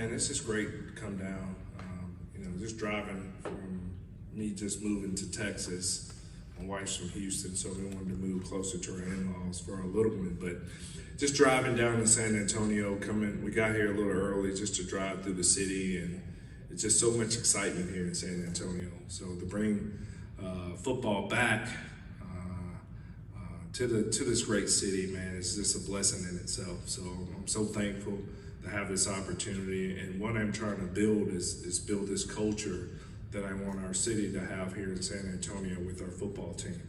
man, it's just great to come down. Just driving from me just moving to Texas. My wife's from Houston, so we wanted to move closer to our in-laws for a little bit. But just driving down to San Antonio, we got here a little early just to drive through the city, and it's just so much excitement here in San Antonio. So to bring football back to this great city, man, it's just a blessing in itself. So I'm so thankful to have this opportunity, and what I'm trying to build is build this culture that I want our city to have here in San Antonio with our football team.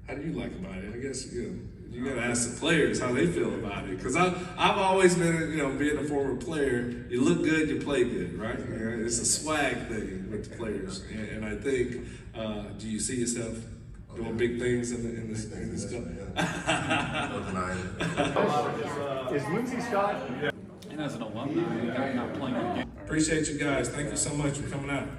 How do you like about it? I guess you got to ask the players how they feel about it, because I've always been, being a former player, you look good, you play good, right? It's a swag thing with the players, and I think, do you see yourself doing big things in this club? Is Lindsey Scott? And as an alumni, I'm not playing again. Appreciate you guys. Thank you so much for coming out.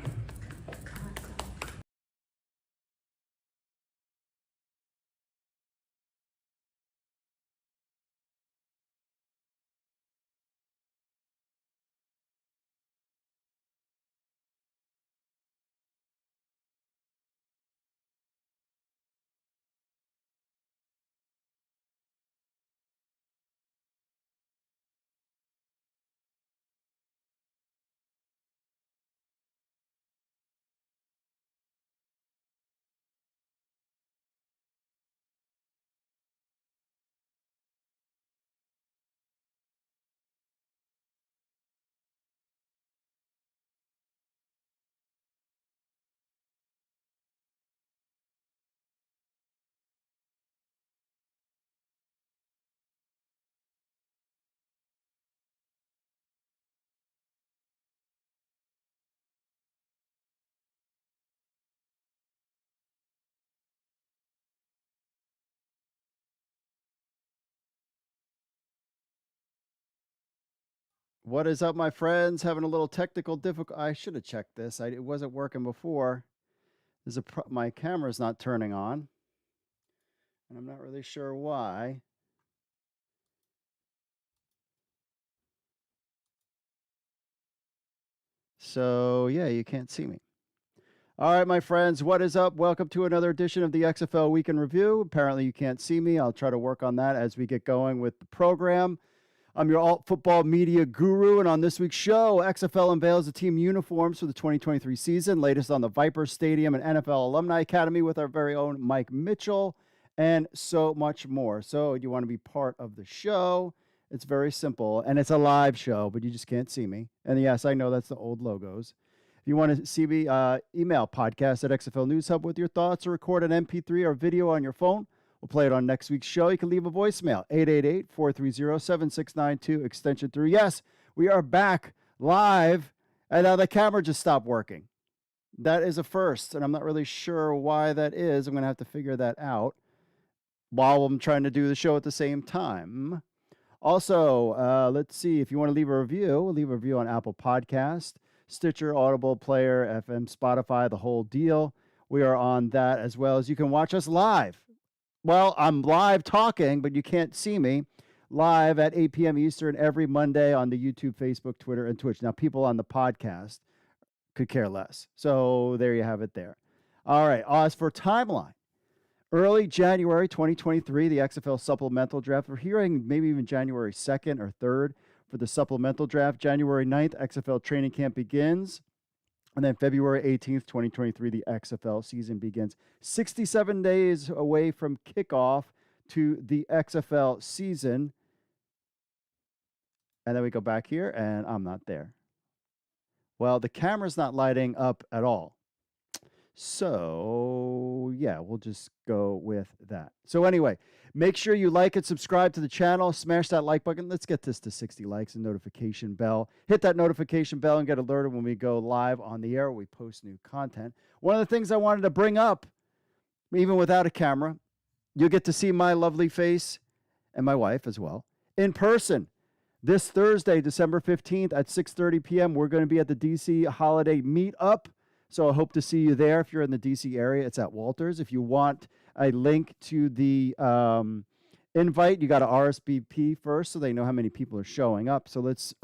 What is up, my friends? Having a little technical difficulty. I should have checked this. It wasn't working before. My camera's not turning on, and I'm not really sure why. So yeah, you can't see me. All right, my friends, what is up? Welcome to another edition of the XFL Week in Review. Apparently you can't see me. I'll try to work on that as we get going with the program. I'm your alt football media guru, and on this week's show, XFL unveils the team uniforms for the 2023 season, latest on the Viper Stadium and NFL Alumni Academy with our very own Mike Mitchell, and so much more. So you want to be part of the show? It's very simple, and it's a live show, but you just can't see me. And yes, I know that's the old logos. If you want to see me, email podcast at XFL News Hub with your thoughts, or record an MP3 or video on your phone. We'll play it on next week's show. You can leave a voicemail, 888-430-7692, extension 3. Yes, we are back live, and now the camera just stopped working. That is a first, and I'm not really sure why that is. I'm going to have to figure that out while I'm trying to do the show at the same time. Also, let's see, if you want to leave a review on Apple Podcast, Stitcher, Audible, Player, FM, Spotify, the whole deal. We are on that, as well as you can watch us live. Well, I'm live talking, but you can't see me, live at 8 p.m. Eastern every Monday on the YouTube, Facebook, Twitter, and Twitch. Now, people on the podcast could care less. So there you have it there. All right. As for timeline, early January 2023, the XFL supplemental draft. We're hearing maybe even January 2nd or 3rd for the supplemental draft. January 9th, XFL training camp begins. And then February 18th, 2023, the XFL season begins. 67 days away from kickoff to the XFL season. And then we go back here, and I'm not there. Well, the camera's not lighting up at all. So, yeah, we'll just go with that. So anyway, make sure you like and subscribe to the channel. Smash that like button. Let's get this to 60 likes and notification bell. Hit that notification bell and get alerted when we go live on the air. We post new content. One of the things I wanted to bring up, even without a camera, you'll get to see my lovely face and my wife as well in person. This Thursday, December 15th at 6:30 p.m., we're going to be at the DC Holiday Meetup. So I hope to see you there. If you're in the DC area, it's at Walters. If you want a link to the invite, you got to RSVP first so they know how many people are showing up. So let's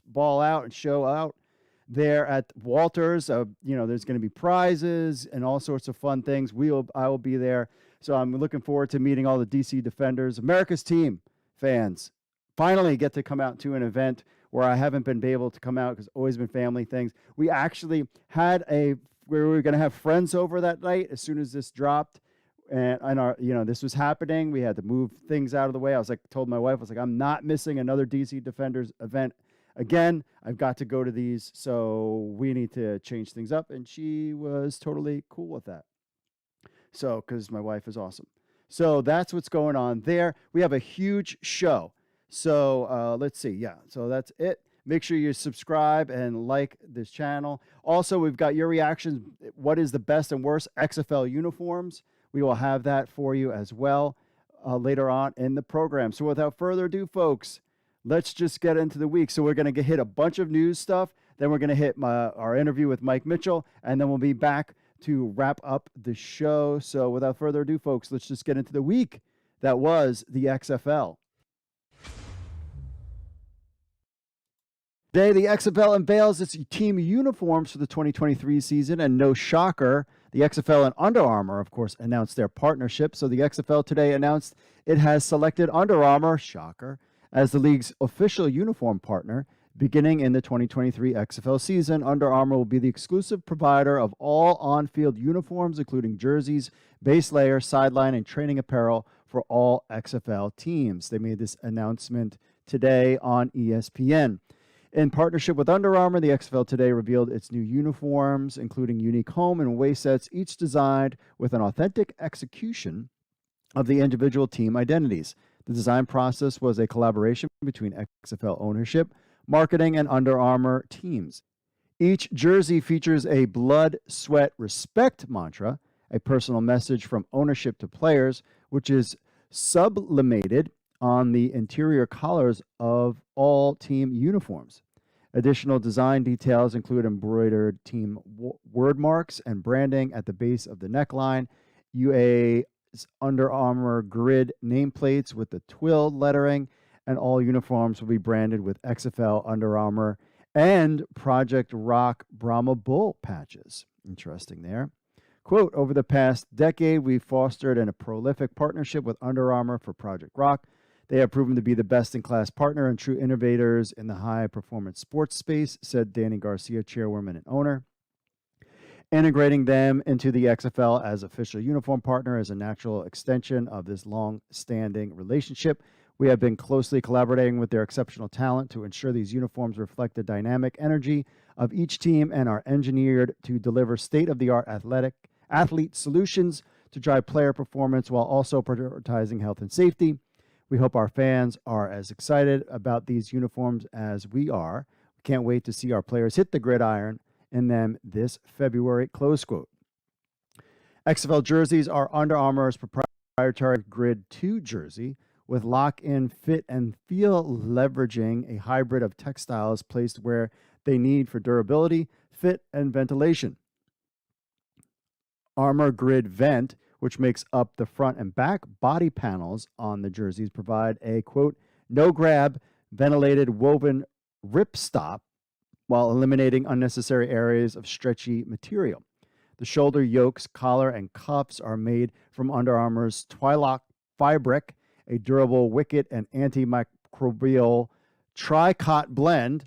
ball out and show out there at Walters. There's going to be prizes and all sorts of fun things. I will be there. So I'm looking forward to meeting all the DC Defenders, America's team fans. Finally get to come out to an event where I haven't been able to come out because it's always been family things. We actually had we were going to have friends over that night as soon as this dropped. And this was happening. We had to move things out of the way. Told my wife, I'm not missing another DC Defenders event again. I've got to go to these, so we need to change things up. And she was totally cool with that. So, because my wife is awesome. So that's what's going on there. We have a huge show. So let's see. Yeah, so that's it. Make sure you subscribe and like this channel. Also, we've got your reactions. What is the best and worst XFL uniforms? We will have that for you as well later on in the program. So without further ado, folks, let's just get into the week. So we're going to hit a bunch of news stuff. Then we're going to hit our interview with Mike Mitchell. And then we'll be back to wrap up the show. So without further ado, folks, let's just get into the week that was the XFL. Today, the XFL unveils its team uniforms for the 2023 season, and no shocker, the XFL and Under Armour, of course, announced their partnership. So the XFL today announced it has selected Under Armour, shocker, as the league's official uniform partner. Beginning in the 2023 XFL season, Under Armour will be the exclusive provider of all on-field uniforms, including jerseys, base layer, sideline, and training apparel for all XFL teams. They made this announcement today on ESPN. In partnership with Under Armour, the XFL today revealed its new uniforms, including unique home and away sets, each designed with an authentic execution of the individual team identities. The design process was a collaboration between XFL ownership, marketing, and Under Armour teams. Each jersey features a blood, sweat, respect mantra, a personal message from ownership to players, which is sublimated on the interior collars of all team uniforms. Additional design details include embroidered team word marks and branding at the base of the neckline, UA's Under Armour grid nameplates with the twill lettering, and all uniforms will be branded with XFL, Under Armour, and Project Rock Brahma Bull patches. Interesting there. Quote, over the past decade, we've fostered a prolific partnership with Under Armour for Project Rock. They have proven to be the best-in-class partner and true innovators in the high-performance sports space, said Danny Garcia, chairwoman and owner. Integrating them into the XFL as official uniform partner is a natural extension of this long-standing relationship. We have been closely collaborating with their exceptional talent to ensure these uniforms reflect the dynamic energy of each team and are engineered to deliver state-of-the-art athlete solutions to drive player performance while also prioritizing health and safety. We hope our fans are as excited about these uniforms as we are. We can't wait to see our players hit the gridiron in them this February, close quote. XFL jerseys are Under Armour's proprietary Grid 2 jersey with lock-in fit and feel, leveraging a hybrid of textiles placed where they need for durability, fit, and ventilation. Armour Grid Vent, which makes up the front and back body panels on the jerseys, provide a, quote, no-grab, ventilated woven ripstop while eliminating unnecessary areas of stretchy material. The shoulder yokes, collar, and cuffs are made from Under Armour's Twilock Fabric, a durable wicket and antimicrobial tricot blend,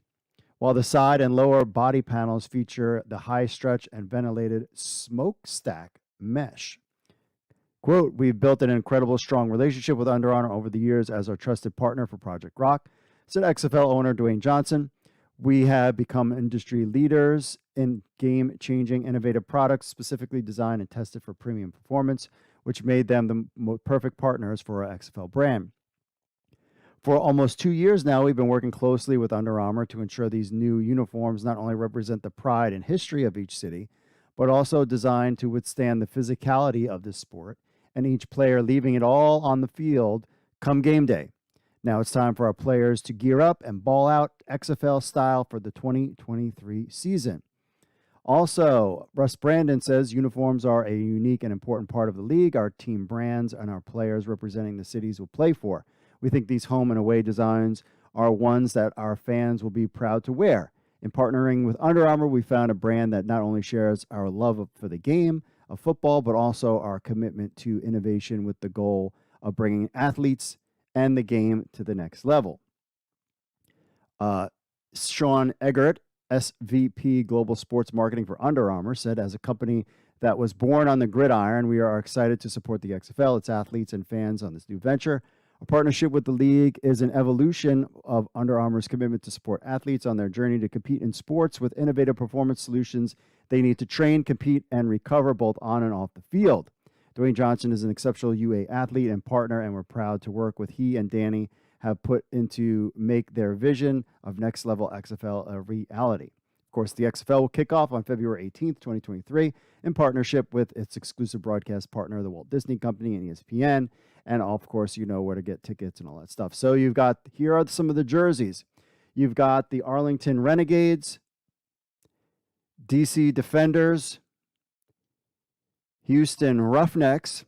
while the side and lower body panels feature the high stretch and ventilated smokestack mesh. Quote, we've built an incredible strong relationship with Under Armour over the years as our trusted partner for Project Rock, said XFL owner Dwayne Johnson. We have become industry leaders in game-changing innovative products specifically designed and tested for premium performance, which made them the perfect partners for our XFL brand. For almost 2 years now, we've been working closely with Under Armour to ensure these new uniforms not only represent the pride and history of each city, but also designed to withstand the physicality of this sport and each player leaving it all on the field come game day. Now it's time for our players to gear up and ball out XFL style for the 2023 season. Also, Russ Brandon says uniforms are a unique and important part of the league. Our team brands and our players representing the cities we'll play for. We think these home and away designs are ones that our fans will be proud to wear. In partnering with Under Armour, we found a brand that not only shares our love for the game of football, but also our commitment to innovation with the goal of bringing athletes and the game to the next level. Sean Eggert, SVP Global Sports Marketing for Under Armour, said, as a company that was born on the gridiron, we are excited to support the XFL, its athletes, and fans on this new venture. Our partnership with the league is an evolution of Under Armour's commitment to support athletes on their journey to compete in sports with innovative performance solutions they need to train, compete, and recover both on and off the field. Dwayne Johnson is an exceptional UA athlete and partner, and we're proud to work with he and Danny have put into make their vision of next level XFL a reality. Of course, the XFL will kick off on February 18th, 2023, in partnership with its exclusive broadcast partner, the Walt Disney Company and ESPN. And of course, you know where to get tickets and all that stuff. So here are some of the jerseys. You've got the Arlington Renegades, DC Defenders, Houston Roughnecks,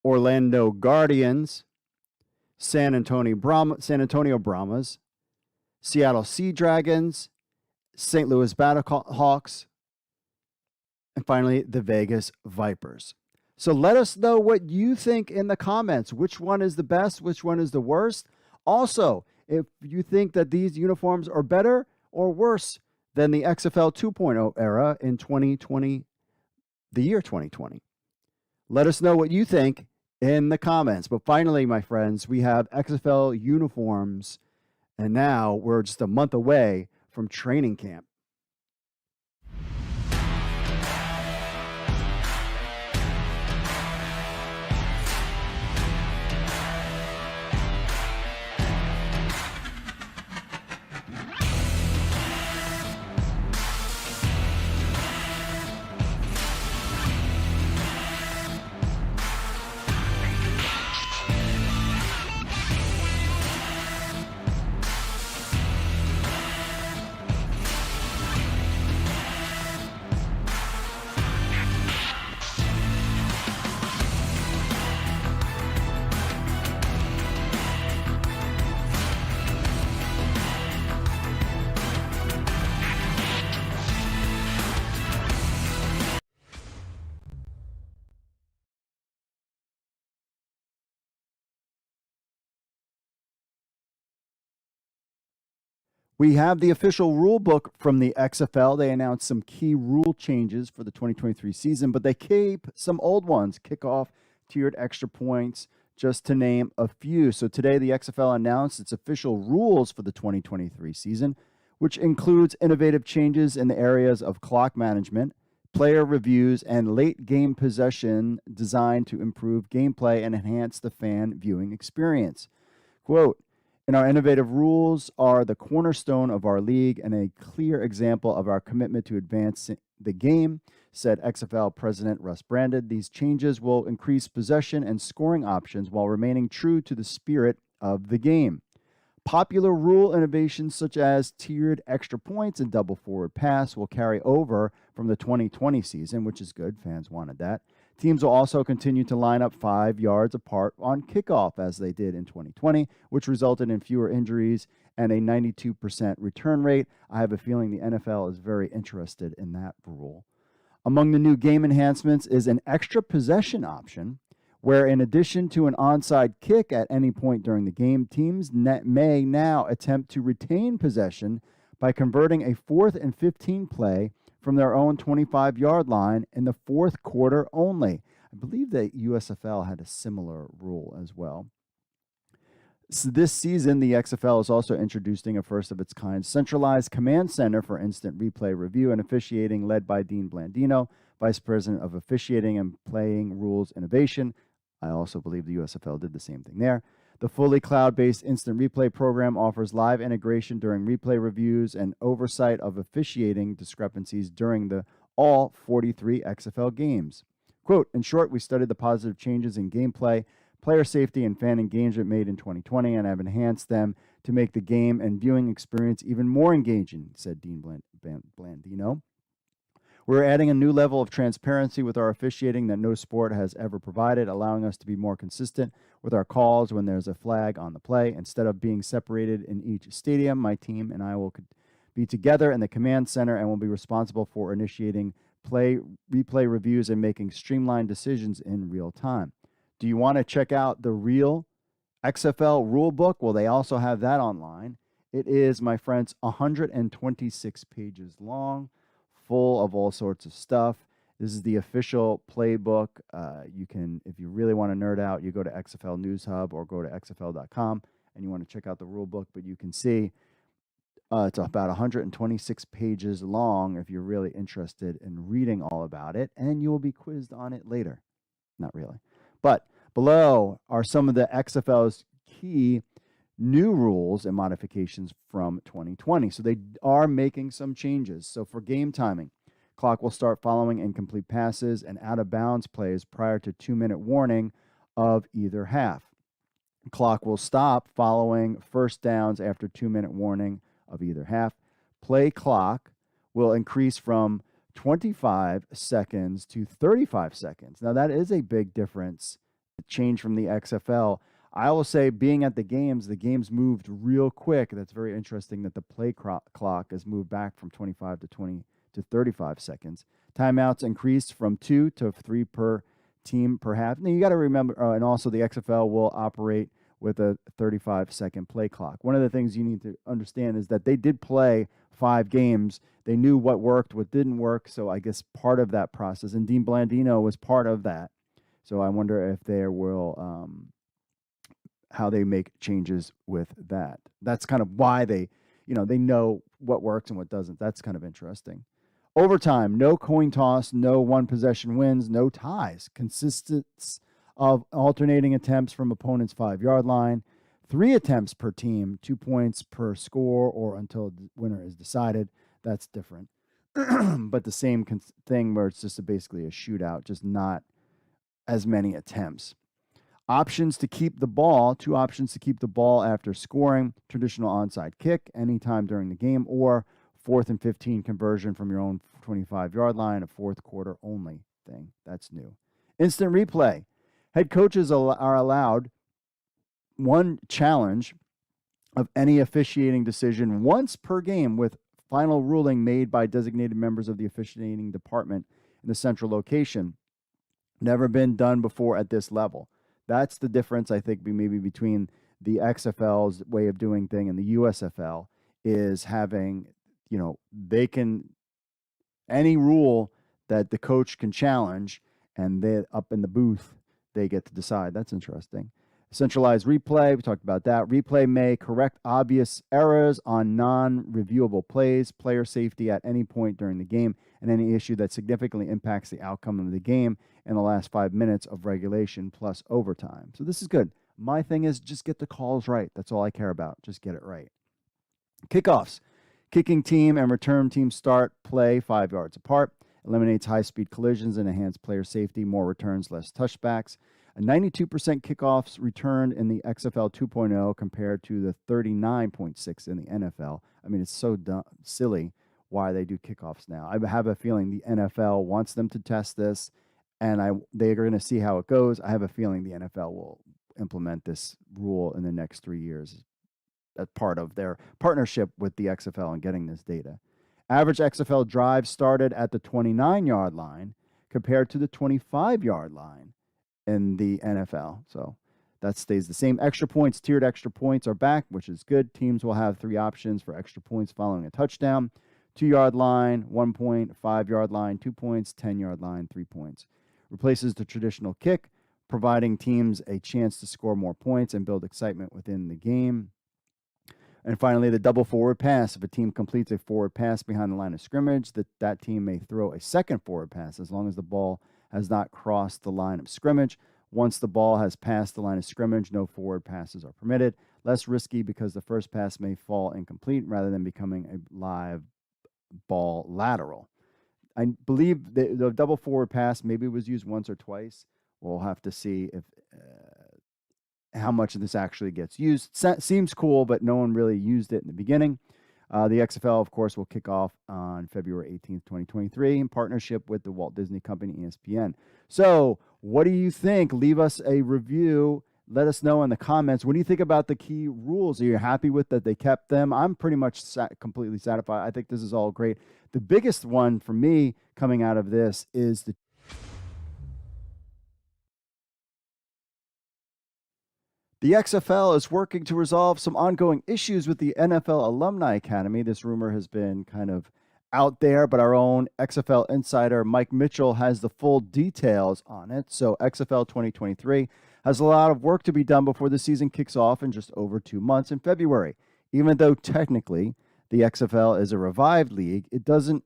Orlando Guardians, San Antonio Brahmas, Seattle Sea Dragons, St. Louis Battlehawks, and finally, the Vegas Vipers. So let us know what you think in the comments. Which one is the best? Which one is the worst? Also, if you think that these uniforms are better or worse than the XFL 2.0 era in 2020, the year 2020. Let us know what you think in the comments. But finally, my friends, we have XFL uniforms, and now we're just a month away from training camp. We have the official rule book from the XFL. They announced some key rule changes for the 2023 season, but they keep some old ones, kickoff, tiered extra points, just to name a few. So today, the XFL announced its official rules for the 2023 season, which includes innovative changes in the areas of clock management, player reviews, and late game possession designed to improve gameplay and enhance the fan viewing experience. Quote, and our innovative rules are the cornerstone of our league and a clear example of our commitment to advance the game, said XFL President Russ Brandon. These changes will increase possession and scoring options while remaining true to the spirit of the game. Popular rule innovations such as tiered extra points and double forward pass will carry over from the 2020 season, which is good. Fans wanted that. Teams will also continue to line up 5 yards apart on kickoff, as they did in 2020, which resulted in fewer injuries and a 92% return rate. I have a feeling the NFL is very interested in that rule. Among the new game enhancements is an extra possession option, where in addition to an onside kick at any point during the game, teams may now attempt to retain possession by converting a 4th and 15 play from their own 25-yard line in the fourth quarter only. I believe that USFL had a similar rule as well. So this season, the XFL is also introducing a first-of-its-kind centralized command center for instant replay review and officiating, led by Dean Blandino, Vice President of Officiating and Playing Rules Innovation. I also believe the USFL did the same thing there. The fully cloud-based instant replay program offers live integration during replay reviews and oversight of officiating discrepancies during all 43 XFL games. Quote, in short, we studied the positive changes in gameplay, player safety, and fan engagement made in 2020 and have enhanced them to make the game and viewing experience even more engaging, said Dean Blandino. We're adding a new level of transparency with our officiating that no sport has ever provided, allowing us to be more consistent with our calls when there's a flag on the play. Instead of being separated in each stadium, my team and I will be together in the command center and will be responsible for initiating replay reviews and making streamlined decisions in real time. Do you want to check out the real XFL rule book? Well, they also have that online. It is, my friends, 126 pages long, full of all sorts of stuff. This is the official playbook. You can, if you really want to nerd out, you go to XFL News Hub or go to xfl.com and you want to check out the rule book. But you can see it's about 126 pages long if you're really interested in reading all about it, and you will be quizzed on it later. Not really. But below are some of the XFL's key new rules and modifications from 2020. So they are making some changes. So for game timing, clock will start following incomplete passes and out of bounds plays prior to 2-minute warning of either half. Clock will stop following first downs after 2-minute warning of either half. Play clock will increase from 25 seconds to 35 seconds. Now that is a big difference, change from the XFL. I will say, being at the games moved real quick. That's very interesting that the play clock has moved back from 25 to 35 seconds. Timeouts increased from 2 to 3 per team per half. Now you got to remember, and also the XFL will operate with a 35-second play clock. One of the things you need to understand is that they did play 5 games. They knew what worked, what didn't work. So I guess part of that process, and Dean Blandino was part of that. So I wonder if there will how they make changes with that. That's kind of why they know what works and what doesn't. That's kind of interesting. Overtime, no coin toss, no one possession wins, no ties. Consists of alternating attempts from opponent's 5-yard line, 3 attempts per team, 2 points per score or until the winner is decided. That's different. But the same thing where it's just basically a shootout, just not as many attempts. Options to keep the ball, 2 options to keep the ball after scoring, traditional onside kick anytime during the game, or 4th and 15 conversion from your own 25-yard line, a fourth quarter only thing. That's new. Instant replay. Head coaches are allowed 1 challenge of any officiating decision once per game, with final ruling made by designated members of the officiating department in the central location. Never been done before at this level. That's the difference, I think, maybe between the XFL's way of doing thing and the USFL, is having, they can, any rule that the coach can challenge, and they up in the booth, they get to decide. That's interesting. Centralized replay, we talked about that. Replay may correct obvious errors on non-reviewable plays, player safety at any point during the game, and any issue that significantly impacts the outcome of the game in the last 5 minutes of regulation plus overtime. So this is good. My thing is just get the calls right. That's all I care about. Just get it right. Kickoffs. Kicking team and return team start play 5 yards apart. Eliminates high-speed collisions and enhance player safety. More returns, less touchbacks. A 92% kickoffs returned in the XFL 2.0 compared to the 39.6 in the NFL. I mean, it's so silly why they do kickoffs now. I have a feeling the NFL wants them to test this, and they're going to see how it goes. I have a feeling the NFL will implement this rule in the next 3 years as part of their partnership with the XFL and getting this data. Average XFL drive started at the 29-yard line compared to the 25-yard line in the NFL. So that stays the same. Extra points, tiered extra points are back, which is good. Teams will have 3 options for extra points following a touchdown: 2-yard line, 1 point; 5-yard line, 2 points; 10-yard line, 3 points. Replaces the traditional kick, providing teams a chance to score more points and build excitement within the game. And finally, the double forward pass. If a team completes a forward pass behind the line of scrimmage, that team may throw a second forward pass as long as the ball has not crossed the line of scrimmage. Once the ball has passed the line of scrimmage, no forward passes are permitted. Less risky because the first pass may fall incomplete rather than becoming a live ball lateral. I believe the double forward pass maybe was used once or twice. We'll have to see if how much of this actually gets used. Seems cool, but no one really used it in the beginning. The XFL, of course, will kick off on February 18th, 2023, in partnership with the Walt Disney Company, ESPN. So, what do you think? Leave us a review. Let us know in the comments. What do you think about the key rules? Are you happy with that they kept them? I'm pretty much completely satisfied. I think this is all great. The biggest one for me coming out of this is the XFL is working to resolve some ongoing issues with the NFL Alumni Academy. This rumor has been kind of out there, but our own XFL insider, Mike Mitchell, has the full details on it. So XFL 2023 has a lot of work to be done before the season kicks off in just over 2 months in February. Even though technically the XFL is a revived league, it doesn't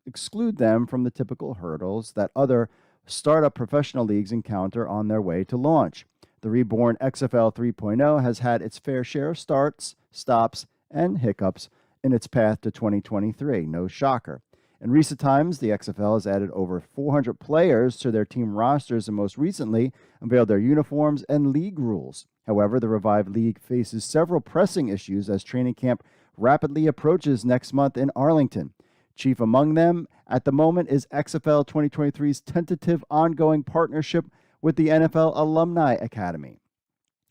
exclude them from the typical hurdles that other startup professional leagues encounter on their way to launch. The reborn XFL 3.0 has had its fair share of starts, stops, and hiccups in its path to 2023. No shocker. In recent times, the XFL has added over 400 players to their team rosters and most recently unveiled their uniforms and league rules. However, the revived league faces several pressing issues as training camp rapidly approaches next month in Arlington. Chief among them at the moment is XFL 2023's tentative ongoing partnership with the NFL Alumni Academy.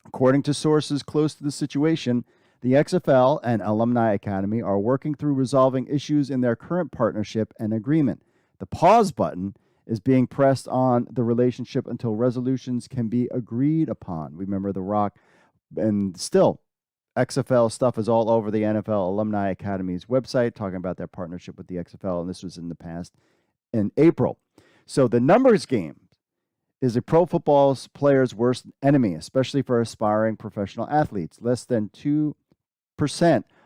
According to sources close to the situation, the XFL and Alumni Academy are working through resolving issues in their current partnership and agreement. The pause button is being pressed on the relationship until resolutions can be agreed upon. Remember The Rock, and still, XFL stuff is all over the NFL Alumni Academy's website, talking about their partnership with the XFL, and this was in the past in April. So the numbers game is a pro football player's worst enemy, especially for aspiring professional athletes. Less than 2%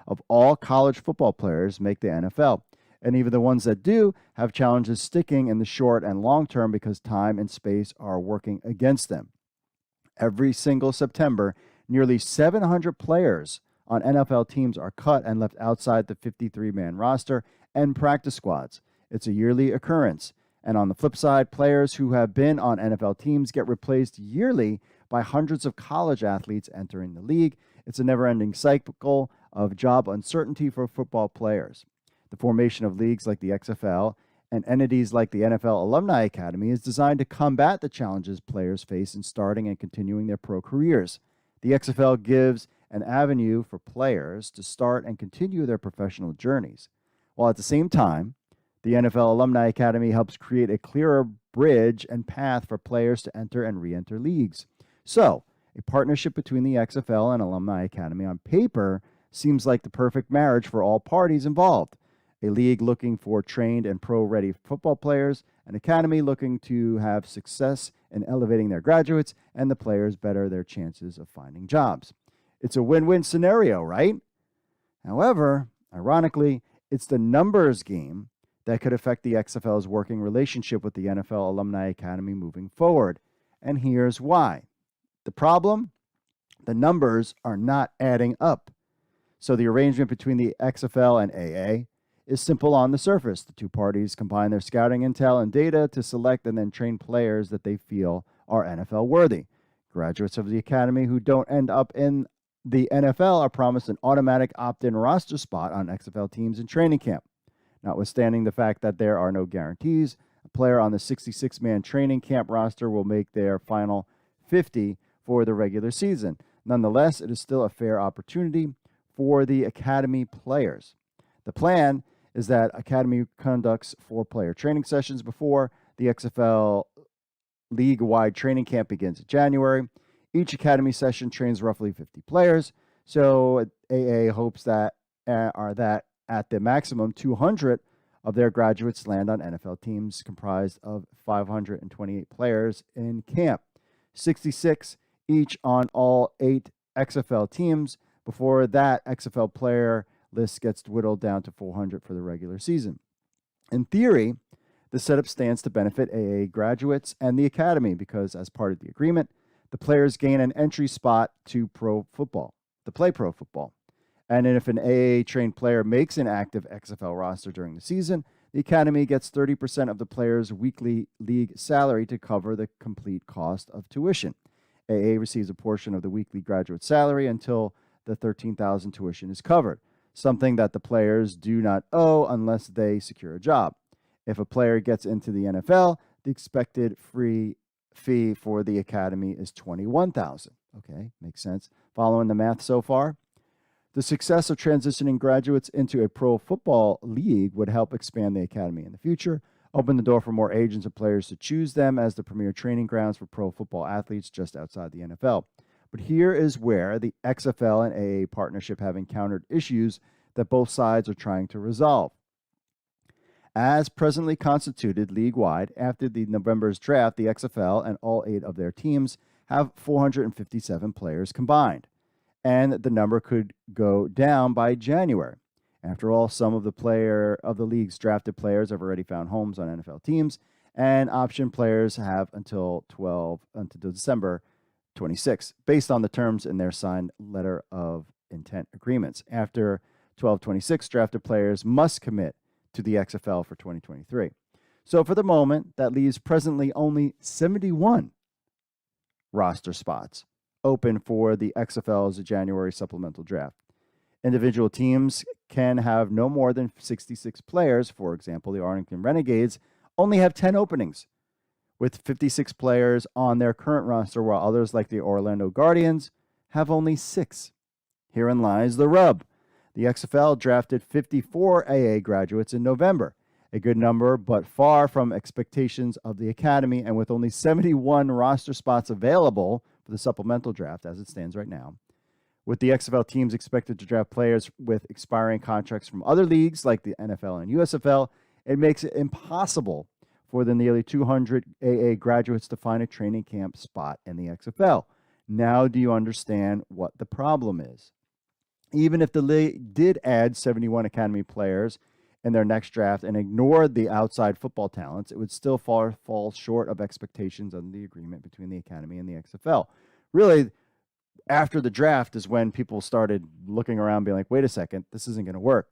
of all college football players make the NFL. And even the ones that do have challenges sticking in the short and long term because time and space are working against them. Every single September, nearly 700 players on NFL teams are cut and left outside the 53-man roster and practice squads. It's a yearly occurrence. And on the flip side, players who have been on NFL teams get replaced yearly by hundreds of college athletes entering the league. It's a never-ending cycle of job uncertainty for football players. The formation of leagues like the XFL and entities like the NFL Alumni Academy is designed to combat the challenges players face in starting and continuing their pro careers. The XFL gives an avenue for players to start and continue their professional journeys, while at the same time, the NFL Alumni Academy helps create a clearer bridge and path for players to enter and re-enter leagues. So, a partnership between the XFL and Alumni Academy on paper seems like the perfect marriage for all parties involved. A league looking for trained and pro-ready football players, an academy looking to have success in elevating their graduates, and the players better their chances of finding jobs. It's a win-win scenario, right? However, ironically, it's the numbers game that could affect the XFL's working relationship with the NFL Alumni Academy moving forward. And here's why. The problem? The numbers are not adding up. So the arrangement between the XFL and AA is simple on the surface. The two parties combine their scouting intel and data to select and then train players that they feel are NFL worthy. Graduates of the academy who don't end up in the NFL are promised an automatic opt-in roster spot on XFL teams in training camp. Notwithstanding the fact that there are no guarantees, a player on the 66-man training camp roster will make their final 50 for the regular season. Nonetheless, it is still a fair opportunity for the academy players. The plan is that academy conducts 4 player training sessions before the XFL league-wide training camp begins in January. Each academy session trains roughly 50 players, so AA hopes that at the maximum 200 of their graduates land on NFL teams comprised of 528 players in camp, 66 each on all 8 XFL teams. Before that, XFL player list gets whittled down to 400 for the regular season. In theory, the setup stands to benefit AA graduates and the academy because, as part of the agreement, the players gain an entry spot to play pro football. And if an AA-trained player makes an active XFL roster during the season, the academy gets 30% of the player's weekly league salary to cover the complete cost of tuition. AA receives a portion of the weekly graduate salary until the $13,000 tuition is covered. something that the players do not owe unless they secure a job. If a player gets into the NFL, the expected free fee for the academy is $21,000. Okay, makes sense. Following the math so far? The success of transitioning graduates into a pro football league would help expand the academy in the future, open the door for more agents and players to choose them as the premier training grounds for pro football athletes just outside the NFL. But here is where the XFL and AA partnership have encountered issues that both sides are trying to resolve. As presently constituted league-wide, after the November's draft, the XFL and all 8 of their teams have 457 players combined, and the number could go down by January. After all, some of the league's drafted players have already found homes on NFL teams, and option players have until December 26, based on the terms in their signed letter of intent agreements. After 12/26, drafted players must commit to the XFL for 2023. So for the moment, that leaves presently only 71 roster spots open for the XFL's January supplemental draft. Individual teams can have no more than 66 players. For example, the Arlington Renegades only have 10 openings, with 56 players on their current roster, while others like the Orlando Guardians have only 6. Herein lies the rub. The XFL drafted 54 AA graduates in November, a good number, but far from expectations of the academy, and with only 71 roster spots available for the supplemental draft as it stands right now. With the XFL teams expected to draft players with expiring contracts from other leagues like the NFL and USFL, it makes it impossible for the nearly 200 AA graduates to find a training camp spot in the XFL. Now do you understand what the problem is? Even if the league did add 71 academy players in their next draft and ignored the outside football talents, it would still fall short of expectations under the agreement between the academy and the XFL. Really, after the draft is when people started looking around being like, wait a second, this isn't going to work.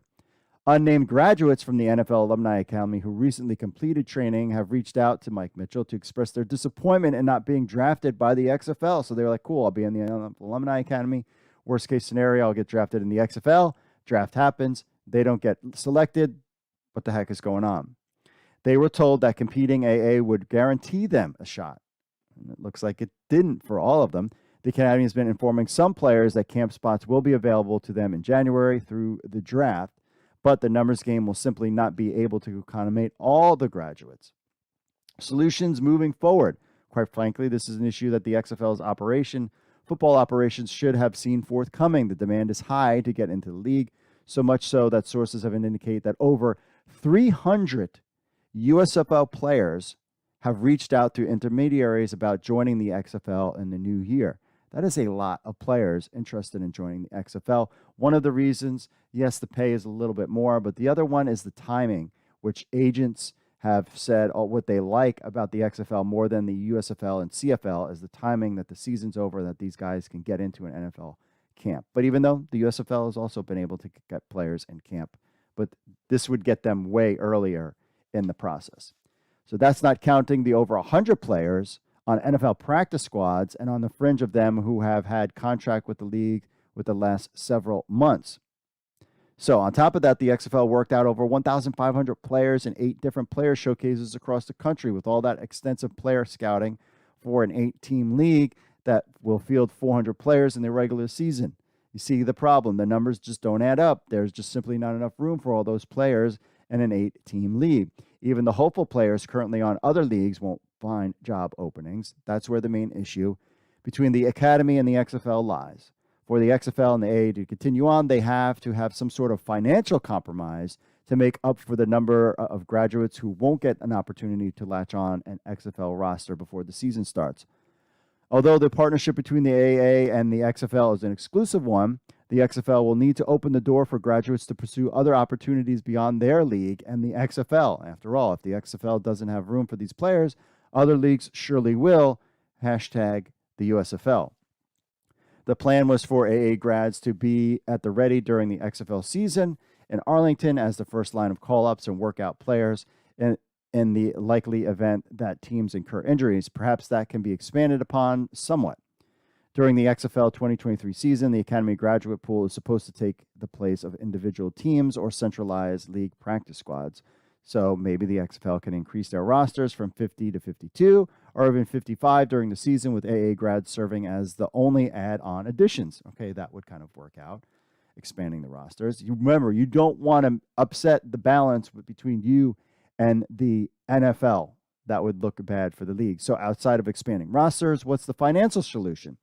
Unnamed graduates from the NFL Alumni Academy who recently completed training have reached out to Mike Mitchell to express their disappointment in not being drafted by the XFL. So they were like, cool, I'll be in the Alumni Academy. Worst case scenario, I'll get drafted in the XFL. Draft happens. They don't get selected. What the heck is going on? They were told that competing AA would guarantee them a shot. And it looks like it didn't for all of them. The Academy has been informing some players that camp spots will be available to them in January through the draft, but the numbers game will simply not be able to accommodate all the graduates. Solutions moving forward. Quite frankly, this is an issue that the XFL's football operations should have seen forthcoming. The demand is high to get into the league, so much so that sources have indicated that over 300 USFL players have reached out to intermediaries about joining the XFL in the new year. That is a lot of players interested in joining the XFL. One of the reasons, yes, the pay is a little bit more, but the other one is the timing, which agents have said what they like about the XFL more than the USFL and CFL is the timing that the season's over, that these guys can get into an NFL camp. But even though the USFL has also been able to get players in camp, but this would get them way earlier in the process. So that's not counting the over 100 players on NFL practice squads and on the fringe of them who have had contract with the league with the last several months. So on top of that, the XFL worked out over 1,500 players in 8 different player showcases across the country with all that extensive player scouting for an 8-team league that will field 400 players in the regular season. You see the problem. The numbers just don't add up. There's just simply not enough room for all those players in an 8-team league. Even the hopeful players currently on other leagues won't find job openings. That's where the main issue between the academy and the XFL lies. For the XFL and the AA to continue on, they have to have some sort of financial compromise to make up for the number of graduates who won't get an opportunity to latch on an XFL roster before the season starts. Although the partnership between the AA and the XFL is an exclusive one, the XFL will need to open the door for graduates to pursue other opportunities beyond their league and the XFL. After all, if the XFL doesn't have room for these players, other leagues surely will. Hashtag the USFL. The plan was for AA grads to be at the ready during the XFL season in Arlington as the first line of call-ups and workout players in the likely event that teams incur injuries. Perhaps that can be expanded upon somewhat. During the XFL 2023 season, the Academy graduate pool is supposed to take the place of individual teams or centralized league practice squads. So maybe the XFL can increase their rosters from 50 to 52 or even 55 during the season, with AA grads serving as the only add-on additions. Okay, that would kind of work out, expanding the rosters. You remember, you don't want to upset the balance between you and the NFL. That would look bad for the league. So outside of expanding rosters, what's the financial solution?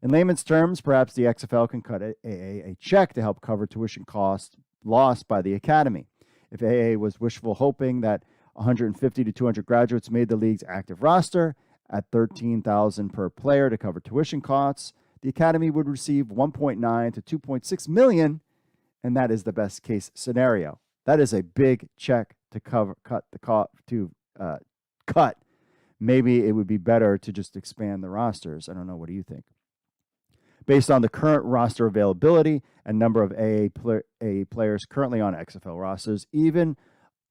In layman's terms, perhaps the XFL can cut AA a check to help cover tuition costs lost by the Academy. If AA was wishful hoping that 150 to 200 graduates made the league's active roster at $13,000 per player to cover tuition costs, the Academy would receive 1.9 to 2.6 million, and that is the best case scenario. That is a big check to cut. Maybe it would be better to just expand the rosters. I don't know. What do you think? Based on the current roster availability and number of AA players currently on XFL rosters, even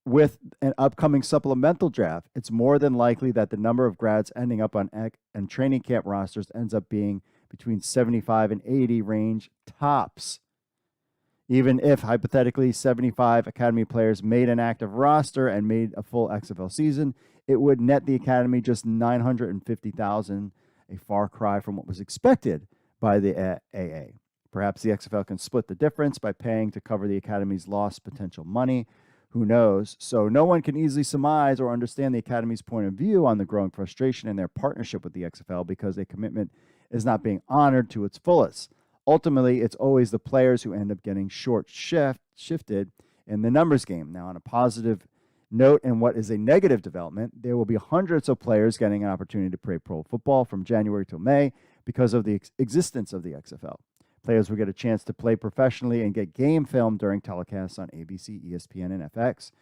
with an upcoming supplemental draft, it's more than likely that the number of grads ending up on and training camp rosters ends up being between 75 and 80 range tops. Even if, hypothetically, 75 Academy players made an active roster and made a full XFL season, it would net the Academy just $950,000, a far cry from what was expected by the AA. Perhaps the XFL can split the difference by paying to cover the Academy's lost potential money. Who knows? So no one can easily surmise or understand the Academy's point of view on the growing frustration in their partnership with the XFL because a commitment is not being honored to its fullest. Ultimately, it's always the players who end up getting shifted in the numbers game. Now, on a positive note, and what is a negative development, there will be hundreds of players getting an opportunity to play pro football from January till May because of the existence of the XFL. Players will get a chance to play professionally and get game film during telecasts on ABC, ESPN, and FX.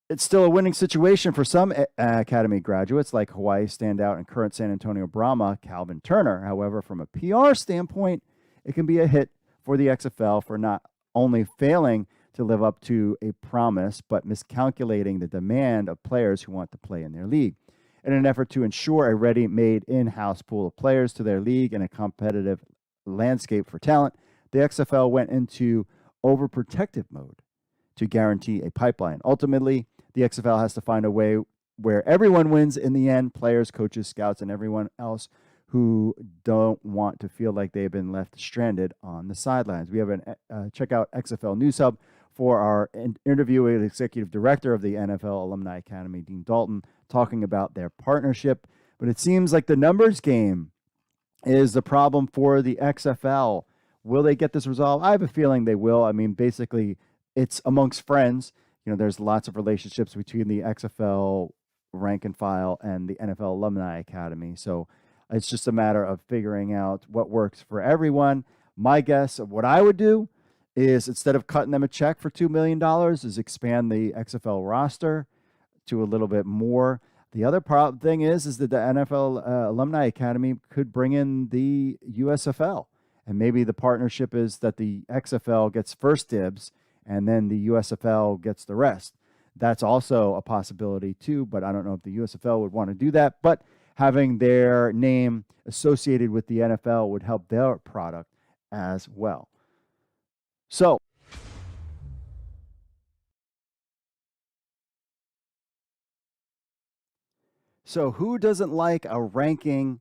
It's still a winning situation for some Academy graduates like Hawaii standout and current San Antonio Brahma, Calvin Turner. However, from a PR standpoint, it can be a hit for the XFL for not only failing to live up to a promise, but miscalculating the demand of players who want to play in their league. In an effort to ensure a ready-made in-house pool of players to their league in a competitive landscape for talent, the XFL went into overprotective mode to guarantee a pipeline. Ultimately, the XFL has to find a way where everyone wins in the end, players, coaches, scouts, and everyone else who don't want to feel like they've been left stranded on the sidelines. We have check out XFL News Hub for our interview with Executive Director of the NFL Alumni Academy, Dean Dalton, talking about their partnership. But it seems like the numbers game is the problem for the XFL. Will they get this resolved? I have a feeling they will. I mean, basically, it's amongst friends. You know, there's lots of relationships between the XFL rank and file and the NFL Alumni Academy. So it's just a matter of figuring out what works for everyone. My guess of what I would do is, instead of cutting them a check for $2 million, is expand the XFL roster to a little bit more. The other thing is that the NFL Alumni Academy could bring in the USFL. And maybe the partnership is that the XFL gets first dibs and then the USFL gets the rest. That's also a possibility too, but I don't know if the USFL would want to do that. But having their name associated with the NFL would help their product as well. So who doesn't like a ranking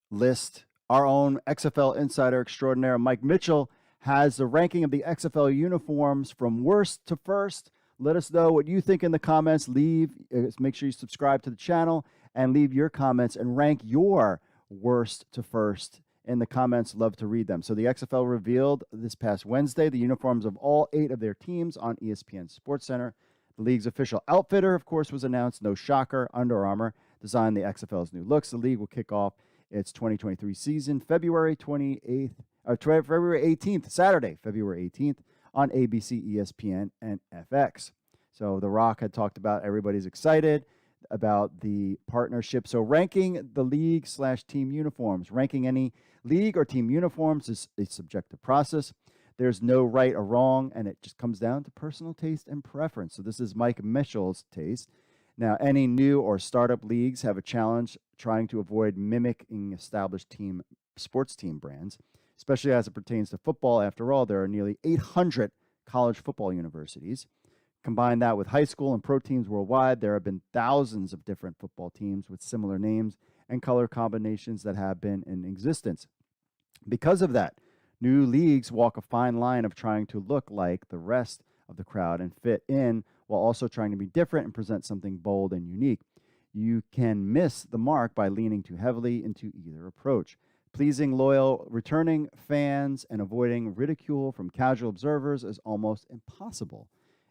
list? Our own XFL insider extraordinaire, Mike Mitchell, has the ranking of the XFL uniforms from worst to first. Let us know what you think in the comments. Make sure you subscribe to the channel and leave your comments and rank your worst to first in the comments. Love to read them. So the XFL revealed this past Wednesday the uniforms of all 8 of their teams on ESPN SportsCenter. The league's official outfitter, of course, was announced. No shocker, Under Armour designed the XFL's new looks. The league will kick off its 2023 season February 18th, Saturday, February 18th, on ABC, ESPN, and FX. So The Rock had talked about everybody's excited about the partnership. So ranking the league/team uniforms. Ranking any league or team uniforms is a subjective process. There's no right or wrong, and it just comes down to personal taste and preference. So this is Mike Mitchell's taste. Now, any new or startup leagues have a challenge trying to avoid mimicking established team sports team brands, especially as it pertains to football. After all, there are nearly 800 college football universities. Combine that with high school and pro teams worldwide, there have been thousands of different football teams with similar names and color combinations that have been in existence. Because of that, new leagues walk a fine line of trying to look like the rest of the crowd and fit in while also trying to be different and present something bold and unique. You can miss the mark by leaning too heavily into either approach. Pleasing loyal returning fans and avoiding ridicule from casual observers is almost impossible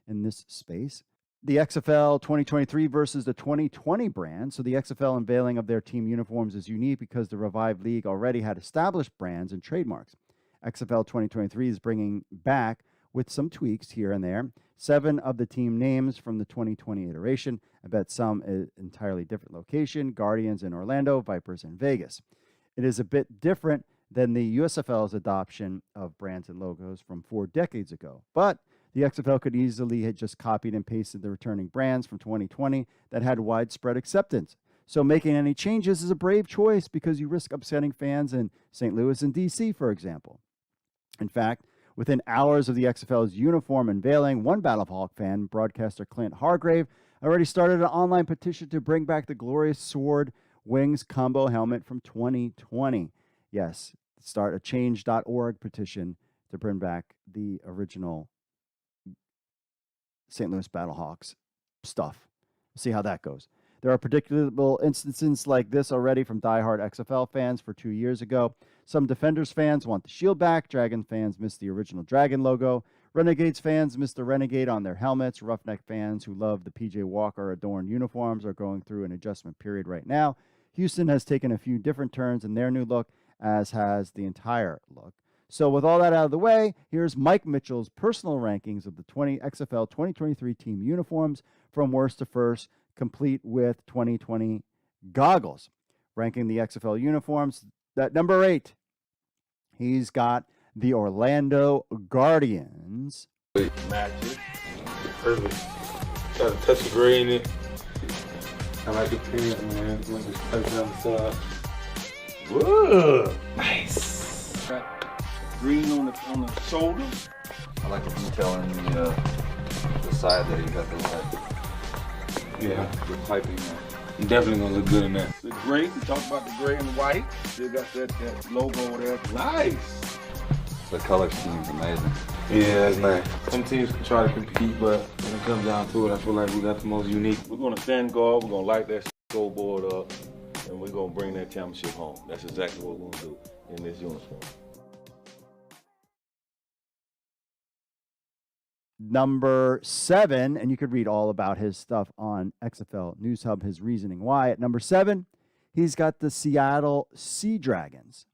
in this space. The XFL 2023 versus the 2020 brand. So the XFL unveiling of their team uniforms is unique because the revived league already had established brands and trademarks. XFL 2023 is bringing back, with some tweaks here and there, 7 of the team names from the 2020 iteration. I bet some entirely different location: Guardians in Orlando, Vipers in Vegas. It is a bit different than the USFL's adoption of brands and logos from 4 decades ago. But the XFL could easily have just copied and pasted the returning brands from 2020 that had widespread acceptance. So making any changes is a brave choice because you risk upsetting fans in St. Louis and DC, for example. In fact, within hours of the XFL's uniform unveiling, one Battlehawk fan, broadcaster Clint Hargrave, already started an online petition to bring back the glorious sword wings combo helmet from 2020. Yes, start a change.org petition to bring back the original St. Louis Battlehawks stuff. See how that goes. There are predictable instances like this already from diehard XFL fans for 2 years ago. Some Defenders fans want the shield back. Dragon fans miss the original Dragon logo. Renegades fans miss the Renegade on their helmets. Roughneck fans who love the PJ Walker adorned uniforms are going through an adjustment period right now. Houston has taken a few different turns in their new look, as has the entire look. So with all that out of the way, here's Mike Mitchell's personal rankings of the XFL 2023 team uniforms from worst to first, complete with 2020 goggles. Ranking the XFL uniforms, at number 8, he's got the Orlando Guardians. Matches. Perfect. Got a touch of gray in it. I like the print, man. Like this touch on the side. Whoa! Nice. Got green on the shoulder. I like the detail in the side there. You got the piping there. I'm definitely gonna look good in that. The gray, we talked about the gray and the white. Still got that logo there. Nice. The color scheme's amazing. Yeah, that's nice. Some teams can try to compete, but when it comes down to it, I feel like we got the most unique. We're gonna stand guard, we're gonna light that scoreboard up, and we're gonna bring that championship home. That's exactly what we're gonna do in this uniform. Number 7, and you could read all about his stuff on XFL News Hub, his reasoning why. At number 7, he's got the Seattle Sea Dragons.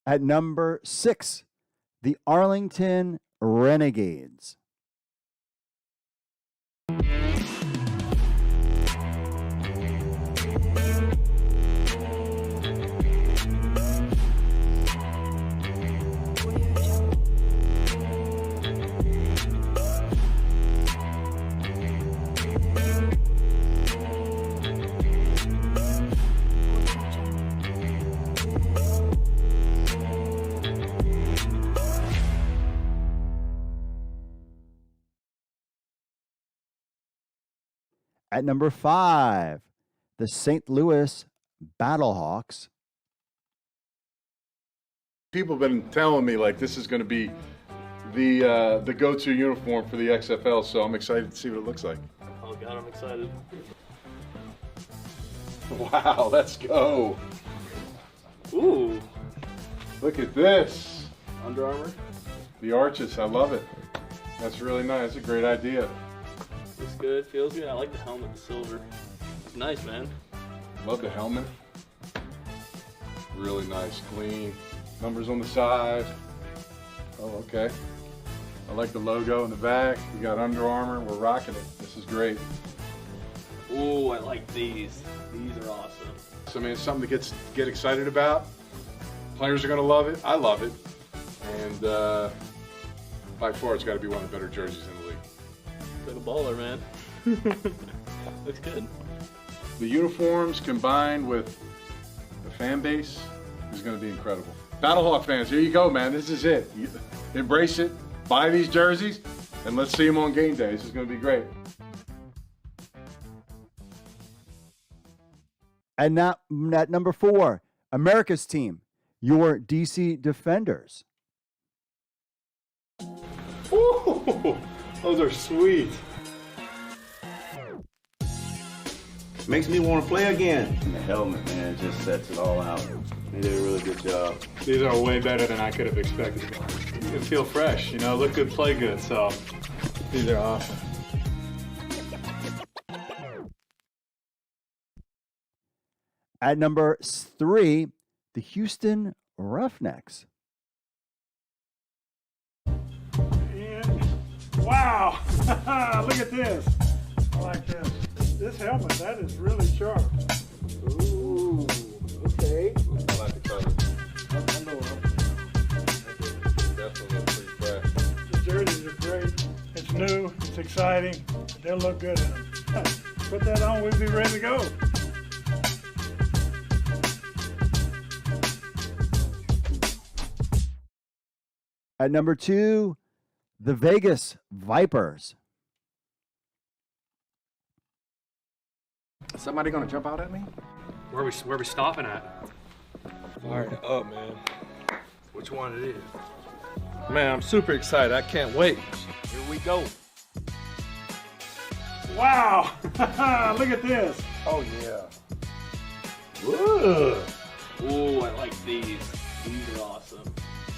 At number 6, the Arlington Renegades. At number 5, the St. Louis Battlehawks. People have been telling me like this is going to be the go-to uniform for the XFL, so I'm excited to see what it looks like. Oh God, I'm excited. Wow, let's go. Ooh, Look at this. Under Armour. The arches, I love it. That's really nice. That's a great idea. Looks good, feels good. I like the helmet, the silver. It's nice, man. Love the helmet. Really nice, clean. Numbers on the side. Oh, okay. I like the logo in the back. We got Under Armour. We're rocking it. This is great. Ooh, I like these. These are awesome. So, I mean, it's something to get excited about. Players are going to love it. I love it. And by far, it's got to be one of the better jerseys in the league. Like a baller, man. Looks good. The uniforms combined with the fan base is going to be incredible. Battlehawk fans, here you go, man. This is it. Embrace it. Buy these jerseys, and let's see them on game day. This is going to be great. And now at number 4, America's team, your DC Defenders. Ooh, those are sweet. Makes me want to play again. And the helmet, man, just sets it all out. They did a really good job. These are way better than I could have expected. You can feel fresh, you know, look good, play good, so these are awesome. At number 3, the Houston Roughnecks. Wow! Look at this. I like this. This helmet, that is really sharp. Ooh, okay. I like the color. I know. Definitely look pretty fresh. The jerseys are great. It's new. It's exciting. They'll look good in them. Put that on, we'll be ready to go. At number 2, the Vegas Vipers. Is somebody gonna jump out at me? Where we stopping at? Fire it up, man. Which one it is? Man, I'm super excited. I can't wait. Here we go. Wow! Look at this. Oh yeah. Whoa. Ooh, I like these. These are awesome.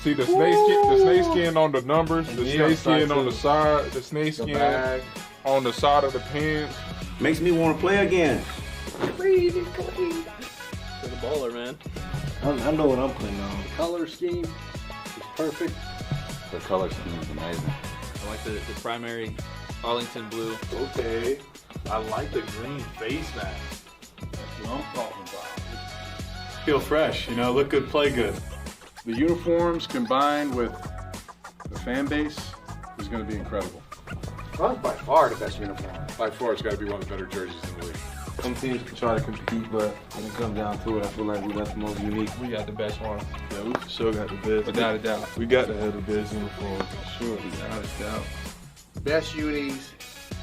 See the snake skin on the numbers, the snake skin on the side, the snake skin on the side of the pants. Makes me want to play again. Like a baller, man. I know what I'm playing on. The color scheme is perfect. The color scheme is amazing. I like the primary Arlington blue. Okay. I like the green face mask. That's what I'm talking about. Feel fresh, you know, look good, play good. The uniforms combined with the fan base is going to be incredible. Well, by far the best uniform. By far, it's got to be one of the better jerseys in the league. Some teams can try to compete, but when it comes down to it, I feel like that's the most unique. We got the best one. Yeah, we for sure got the best. Without a doubt. We got to have the best uniform for sure. Without a doubt. Best unis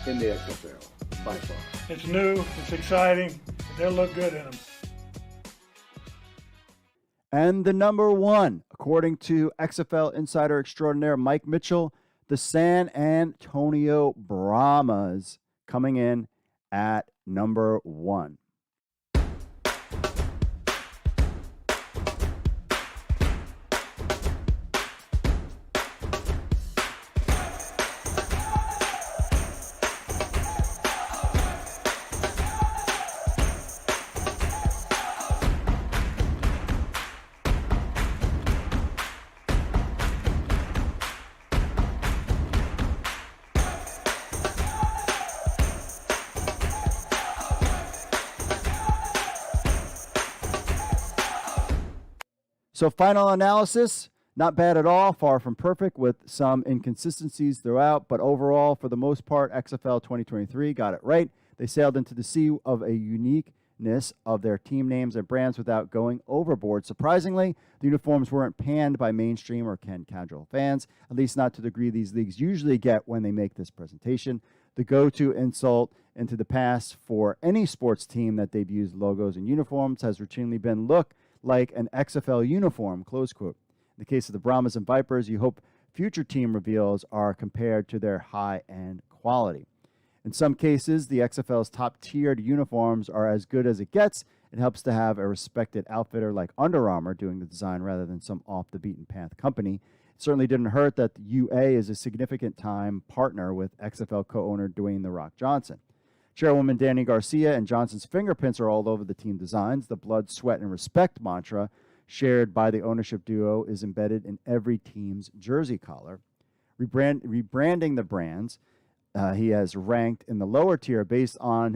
in the XFL, by far. It's new. It's exciting. They'll look good in them. And the number 1, according to XFL insider extraordinaire Mike Mitchell, the San Antonio Brahmas coming in at number 1. So final analysis, not bad at all, far from perfect with some inconsistencies throughout, but overall, for the most part, XFL 2023 got it right. They sailed into the sea of a uniqueness of their team names and brands without going overboard. Surprisingly, the uniforms weren't panned by mainstream or casual fans, at least not to the degree these leagues usually get when they make this presentation. the go-to insult into the past for any sports team that they've used logos and uniforms has routinely been look like an XFL uniform, close quote. In the case of the Brahmas and Vipers, you hope future team reveals are compared to their high-end quality. In some cases, the XFL's top-tiered uniforms are as good as it gets. It helps to have a respected outfitter like Under Armour doing the design rather than some off-the-beaten-path company. It certainly didn't hurt that the UA is a significant time partner with XFL co-owner Dwayne "The Rock" Johnson. Chairwoman Danny Garcia and Johnson's fingerprints are all over the team designs. The blood, sweat, and respect mantra shared by the ownership duo is embedded in every team's jersey collar. Rebranding the brands, he has ranked in the lower tier based on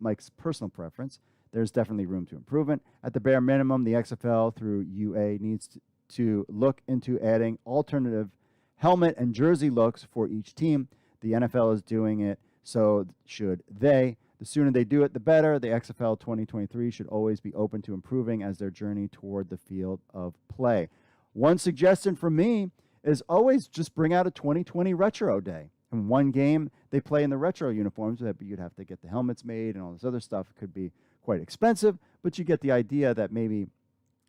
Mike's personal preference. There's definitely room to improvement. At the bare minimum, the XFL through UA needs to look into adding alternative helmet and jersey looks for each team. The NFL is doing it, so should they. The sooner they do it, the better. The XFL 2023 should always be open to improving as their journey toward the field of play. One suggestion from me is always just bring out a 2020 retro day. In one game, they play in the retro uniforms, but you'd have to get the helmets made and all this other stuff. It could be quite expensive, but you get the idea that maybe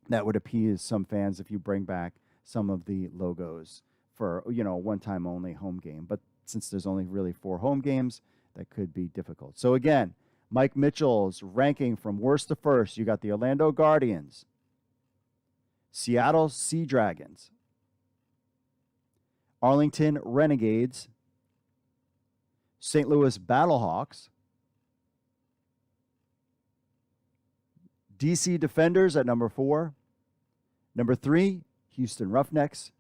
that would appease some fans if you bring back some of the logos for, a one-time only home game. But since there's only really 4 home games, that could be difficult. So again, Mike Mitchell's ranking from worst to first. You got the Orlando Guardians, Seattle Sea Dragons, Arlington Renegades, St. Louis Battlehawks, DC Defenders at number 4. Number 3, Houston Roughnecks.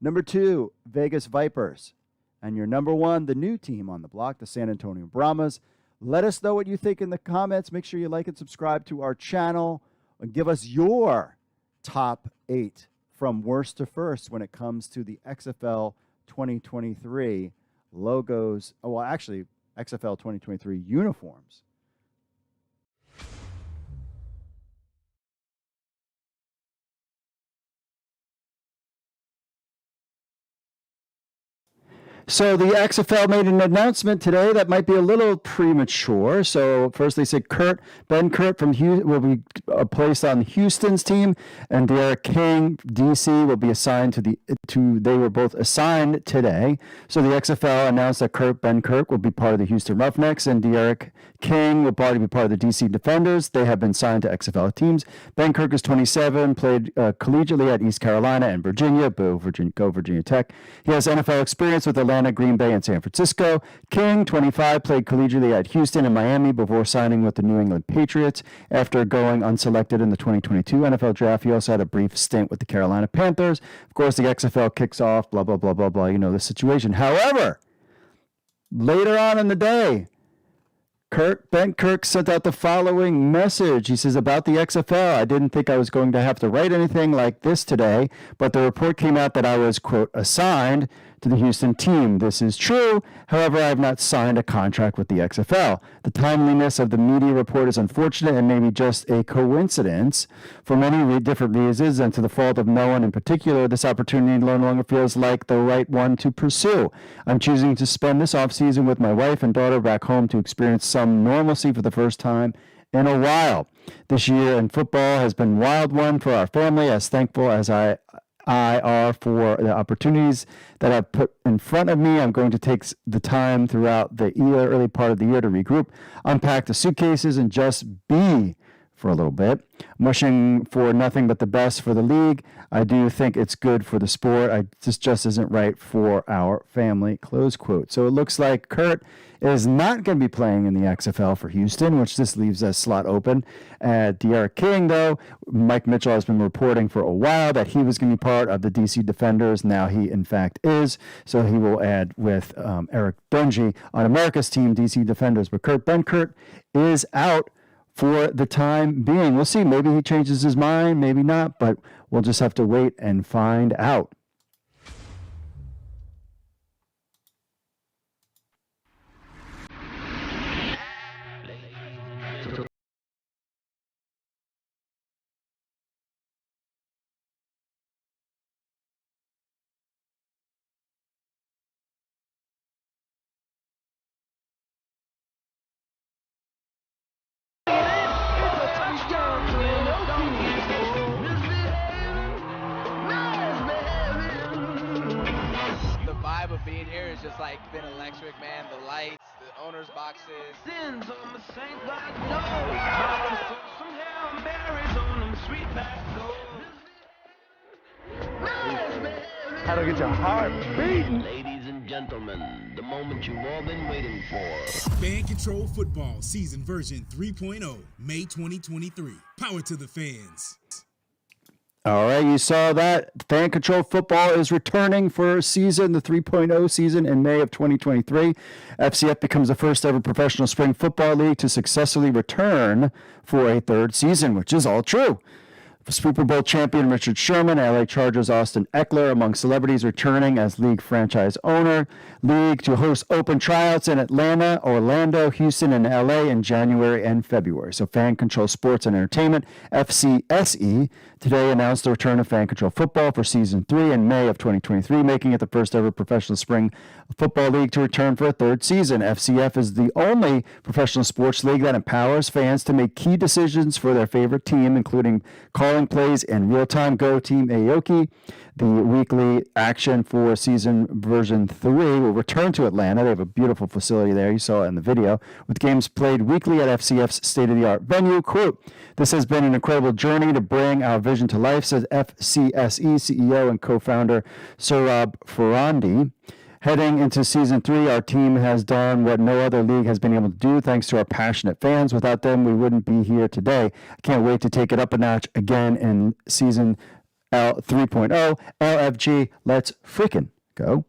Number 2, Vegas Vipers. And your number 1, the new team on the block, the San Antonio Brahmas. Let us know what you think in the comments. Make sure you like and subscribe to our channel. And give us your top 8 from worst to first when it comes to the XFL 2023 logos. Well, actually, XFL 2023 uniforms. So the XFL made an announcement today that might be a little premature. So first they said Ben Kurt from Houston will be placed on Houston's team, and Derek King, DC, will be assigned they were both assigned today. So the XFL announced that Ben Kirk will be part of the Houston Roughnecks, and Derek King will probably be part of the DC Defenders. They have been signed to XFL teams. Ben Kirk is 27, played collegiately at East Carolina and Virginia. Go Virginia Tech. He has NFL experience with Atlanta, Green Bay, and San Francisco. King, 25, played collegiately at Houston and Miami before signing with the New England Patriots. After going unselected in the 2022 NFL Draft, he also had a brief stint with the Carolina Panthers. Of course, the XFL kicks off, blah, blah, blah, blah, blah. You know the situation. However, later on in the day, Ben Kirk sent out the following message. He says, about the XFL, I didn't think I was going to have to write anything like this today, but the report came out that I was, quote, assigned to the Houston team. This is true. However, I have not signed a contract with the XFL. The timeliness of the media report is unfortunate and maybe just a coincidence for many different reasons, and to the fault of no one in particular, this opportunity no longer feels like the right one to pursue. I'm choosing to spend this offseason with my wife and daughter back home to experience some normalcy for the first time in a while. This year in football has been a wild one for our family, as thankful as I are for the opportunities that I've put in front of me. I'm going to take the time throughout the early part of the year to regroup, unpack the suitcases, and just be for a little bit. I'm wishing for nothing but the best for the league. I do think it's good for the sport. This just isn't right for our family, close quote. So it looks like Kurt is not going to be playing in the XFL for Houston, which this leaves a slot open. Derek King, though, Mike Mitchell has been reporting for a while that he was going to be part of the DC Defenders. Now he, in fact, is. So he will add with Eric Dungy on America's team, DC Defenders. But Ben Kurt is out for the time being. We'll see. Maybe he changes his mind, maybe not, but we'll just have to wait and find out. being here has just like been electric, man. The lights, the owners' boxes. Sins on the St. God knows. Some Hail Marys on them sweet back doors. How to get your heart beating. Ladies and gentlemen, the moment you've all been waiting for. Fan Control Football Season Version 3.0, May 2023. Power to the fans. All right, you saw that. Fan Control Football is returning for the 3.0 season in May of 2023. FCF becomes the first ever professional spring football league to successfully return for a third season, which is all true. Super Bowl champion Richard Sherman, LA Chargers Austin Eckler among celebrities returning as league franchise owner. League to host open tryouts in Atlanta, Orlando, Houston, and LA in January and February. So Fan Control Sports and Entertainment, FCSE, today announced the return of Fan Control Football for Season 3 in May of 2023, making it the first ever professional spring football league to return for a third season. FCF is the only professional sports league that empowers fans to make key decisions for their favorite team, including calling plays in real-time. Go Team Aoki. The weekly action for season version 3 will return to Atlanta. They have a beautiful facility there. You saw it in the video, with games played weekly at FCF's state-of-the-art venue. Quote, "This has been an incredible journey to bring our vision to life," says FCSE CEO and co-founder Saurabh Farandi. Heading into Season 3, our team has done what no other league has been able to do, thanks to our passionate fans. Without them, we wouldn't be here today. I can't wait to take it up a notch again in Season 3.0. LFG, let's freaking go.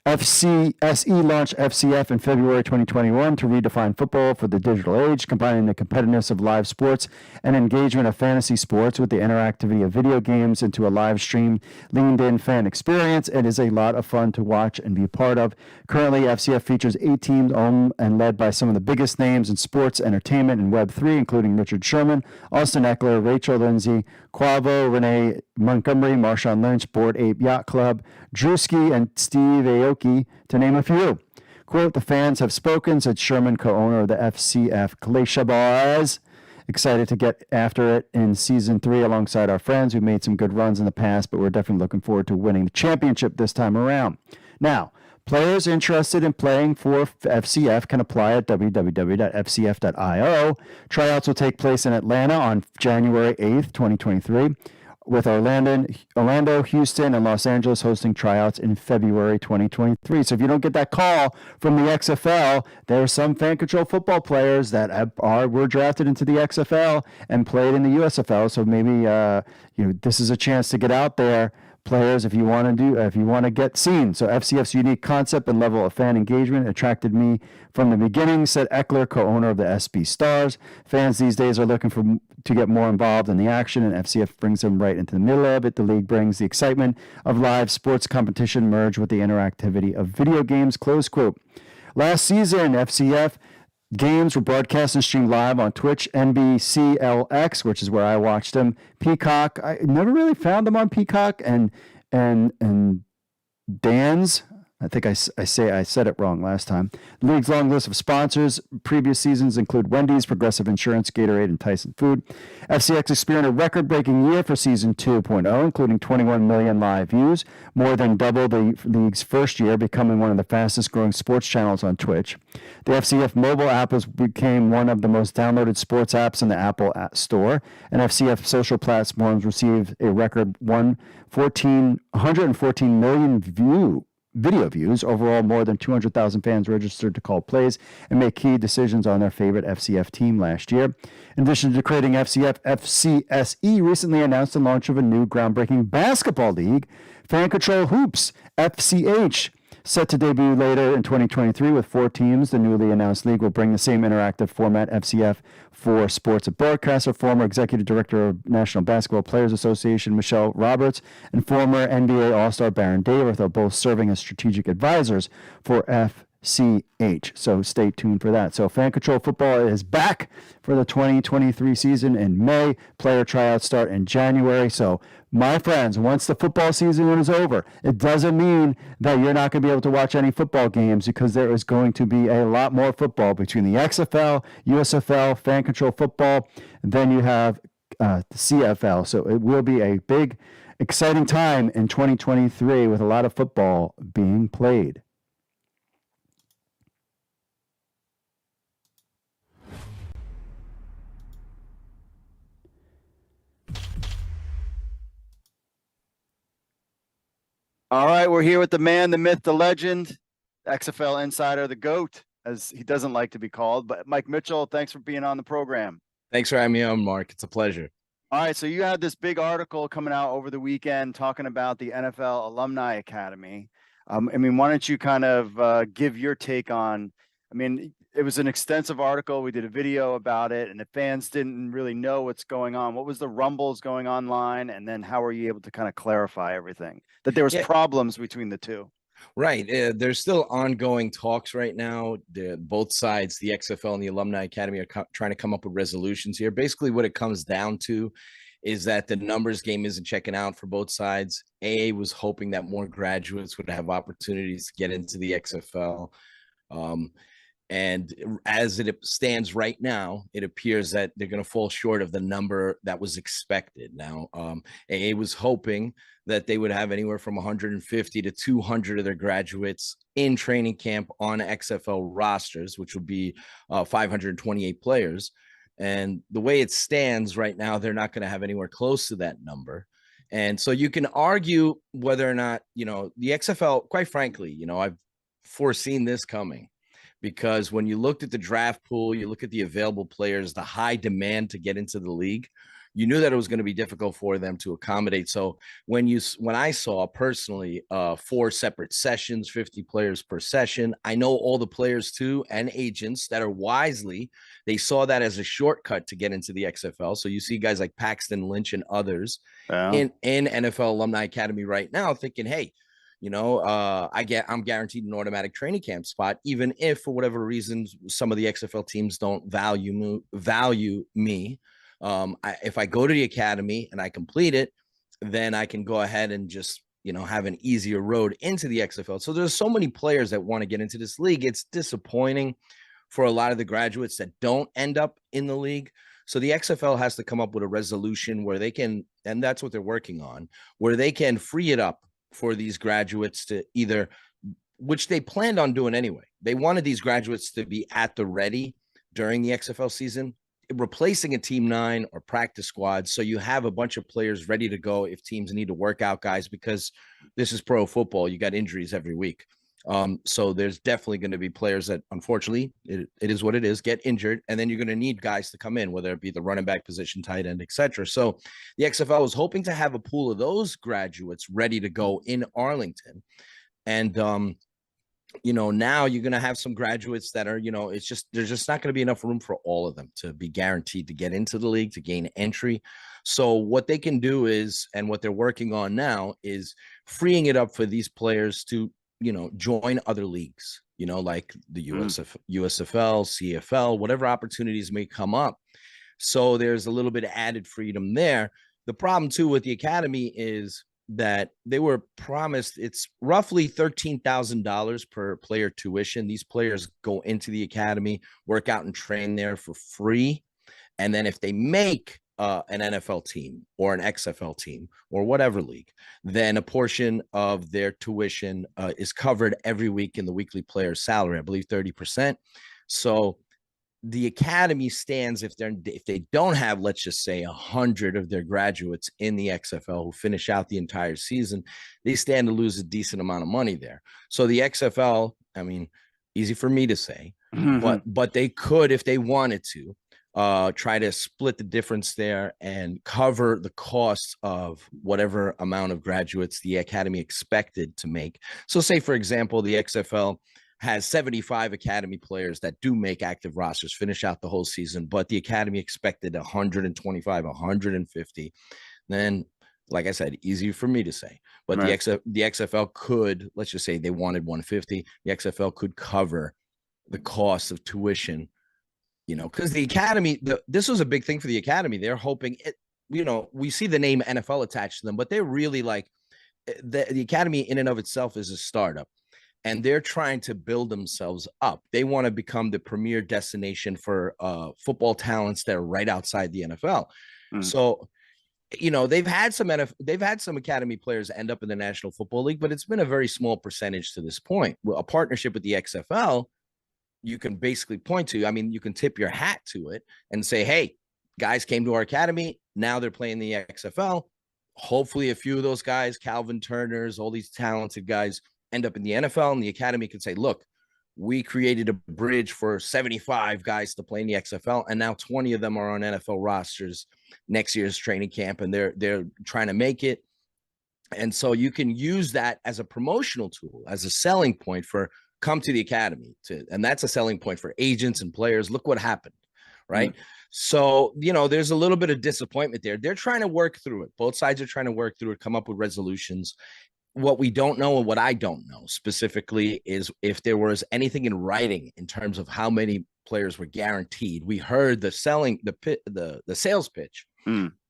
FCSE launched FCF in February 2021 to redefine football for the digital age, combining the competitiveness of live sports and engagement of fantasy sports with the interactivity of video games into a live stream, leaned-in fan experience. It is a lot of fun to watch and be a part of. Currently, FCF features 8 teams owned and led by some of the biggest names in sports, entertainment, and Web3, including Richard Sherman, Austin Eckler, Rachel Lindsay, Quavo, Renee Montgomery, Marshawn Lynch, Bored Ape Yacht Club, Drewski, and Steve Aoki, to name a few. Quote, "The fans have spoken," said Sherman, co-owner of the FCF Glacier Boys. "Excited to get after it in Season 3 alongside our friends. We've made some good runs in the past, but we're definitely looking forward to winning the championship this time around." Now, players interested in playing for FCF can apply at www.fcf.io. Tryouts will take place in Atlanta on January 8th, 2023, with Orlando, Houston, and Los Angeles hosting tryouts in February 2023. So if you don't get that call from the XFL, there are some Fan Control Football players that were drafted into the XFL and played in the USFL. So maybe this is a chance to get out there, players, if you want to get seen. So FCF's unique concept and level of fan engagement attracted me from the beginning, said Eckler, co-owner of the SB Stars. Fans these days are looking to get more involved in the action, and FCF brings them right into the middle of it. The league brings the excitement of live sports competition merged with the interactivity of video games, close quote. Last season, FCF games were broadcast and streamed live on Twitch, NBCLX, which is where I watched them, Peacock. I never really found them on Peacock, and Dan's. I think I said it wrong last time. The league's long list of sponsors previous seasons include Wendy's, Progressive Insurance, Gatorade, and Tyson Food. FCX experienced a record-breaking year for Season 2.0, including 21 million live views, more than double the league's first year, becoming one of the fastest-growing sports channels on Twitch. The FCF mobile app became one of the most downloaded sports apps in the Apple App Store, and FCF social platforms received a record 114 million video views. Overall, more than 200,000 fans registered to call plays and make key decisions on their favorite FCF team last year. In addition to creating FCF, FCSE recently announced the launch of a new groundbreaking basketball league, Fan Control Hoops, FCH. Set to debut later in 2023 with 4 teams, the newly announced league will bring the same interactive format FCF for sports and broadcaster. Former executive director of National Basketball Players Association, Michelle Roberts, and former NBA All-Star Baron Davis are both serving as strategic advisors for FCH. So stay tuned for that. So Fan Control Football is back for the 2023 season in May. Player tryouts start in January. So my friends, once the football season is over, it doesn't mean that you're not going to be able to watch any football games, because there is going to be a lot more football between the XFL, USFL, Fan Control Football, and then you have the CFL. So it will be a big, exciting time in 2023 with a lot of football being played. All right, we're here with the man, the myth, the legend, XFL insider, the GOAT, as he doesn't like to be called. But Mike Mitchell, thanks for being on the program. Thanks for having me on, Mark. It's a pleasure. All right, so you had this big article coming out over the weekend talking about the NFL Alumni Academy. I mean, why don't you kind of give your take on, I mean, it was an extensive article. We did a video about it, and the fans didn't really know what's going on. What was the rumbles going online? And then how were you able to kind of clarify everything? That there was problems between the two. Right. There's still ongoing talks right now. Both sides, the XFL and the Alumni Academy, are trying to come up with resolutions here. Basically, what it comes down to is that the numbers game isn't checking out for both sides. AA was hoping that more graduates would have opportunities to get into the XFL. And as it stands right now, it appears that they're going to fall short of the number that was expected. Now, AA was hoping that they would have anywhere from 150 to 200 of their graduates in training camp on XFL rosters, which would be 528 players. And the way it stands right now, they're not going to have anywhere close to that number. And so you can argue whether or not, the XFL, quite frankly, I've foreseen this coming. Because when you looked at the draft pool, you look at the available players, the high demand to get into the league, you knew that it was going to be difficult for them to accommodate. So when I saw personally 4 separate sessions, 50 players per session, I know all the players too and agents that are wisely, they saw that as a shortcut to get into the XFL. So you see guys like Paxton Lynch and others in NFL Alumni Academy right now thinking, hey, I'm guaranteed an automatic training camp spot, even if for whatever reasons some of the XFL teams don't value me. If I go to the academy and I complete it, then I can go ahead and just have an easier road into the XFL. So there's so many players that want to get into this league. It's disappointing for a lot of the graduates that don't end up in the league. So the XFL has to come up with a resolution where they can, and that's what they're working on, where they can free it up for these graduates to either, which they planned on doing anyway. They wanted these graduates to be at the ready during the XFL season, replacing a Team 9 or practice squad. So you have a bunch of players ready to go if teams need to work out guys, because this is pro football. You got injuries every week. So there's definitely going to be players that, unfortunately, it is what it is, get injured, and then you're going to need guys to come in, whether it be the running back position, tight end, etc. So the XFL was hoping to have a pool of those graduates ready to go in Arlington. And, now you're going to have some graduates that are, there's just not going to be enough room for all of them to be guaranteed to get into the league, to gain entry. So what they can do is, and what they're working on now, is freeing it up for these players to join other leagues, like the USFL, CFL, whatever opportunities may come up. So there's a little bit of added freedom there. The problem too with the academy is that they were promised it's roughly $13,000 per player tuition. These players go into the academy, work out and train there for free. And then if they make an NFL team or an XFL team or whatever league, then a portion of their tuition is covered every week in the weekly player's salary, I believe 30%. So the academy stands, if they don't have, let's just say 100 of their graduates in the XFL who finish out the entire season, they stand to lose a decent amount of money there. So the XFL, I mean, easy for me to say, but they could, if they wanted to, try to split the difference there and cover the costs of whatever amount of graduates the academy expected to make. So say, for example, the XFL has 75 academy players that do make active rosters, finish out the whole season, but the academy expected 125, 150. Then, like I said, easy for me to say, but the XFL could, let's just say they wanted 150. The XFL could cover the cost of tuition, because the academy, this was a big thing for the academy. They're hoping it, we see the name NFL attached to them, but they're really like the academy in and of itself is a startup, and they're trying to build themselves up. They want to become the premier destination for football talents that are right outside the NFL. So, they've had some academy players end up in the National Football League, but it's been a very small percentage to this point. Well, a partnership with the XFL, you can basically point to, you can tip your hat to it and say, hey, guys came to our academy. Now they're playing the XFL. hopefully a few of those guys, Calvin Turners, all these talented guys, end up in the NFL, and the academy can say, look, we created a bridge for 75 guys to play in the XFL, and now 20 of them are on NFL rosters next year's training camp, and they're trying to make it. And so you can use that as a promotional tool, as a selling point for come to the academy, and that's a selling point for agents and players. Look what happened, right? So, there's a little bit of disappointment there. They're trying to work through it. Both sides are trying to work through it, come up with resolutions. What we don't know, and what I don't know specifically, is if there was anything in writing in terms of how many players were guaranteed. We heard the sales pitch.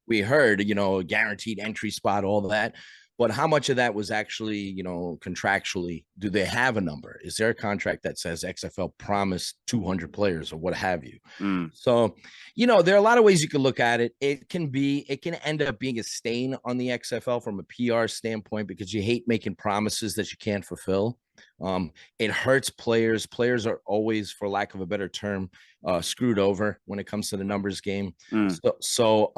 We heard, a guaranteed entry spot, all that. But how much of that was actually, contractually? Do they have a number? Is there a contract that says XFL promised 200 players or what have you? So, there are a lot of ways you can look at it. It can end up being a stain on the XFL from a PR standpoint, because you hate making promises that you can't fulfill. It hurts players. Players are always, for lack of a better term, screwed over when it comes to the numbers game. So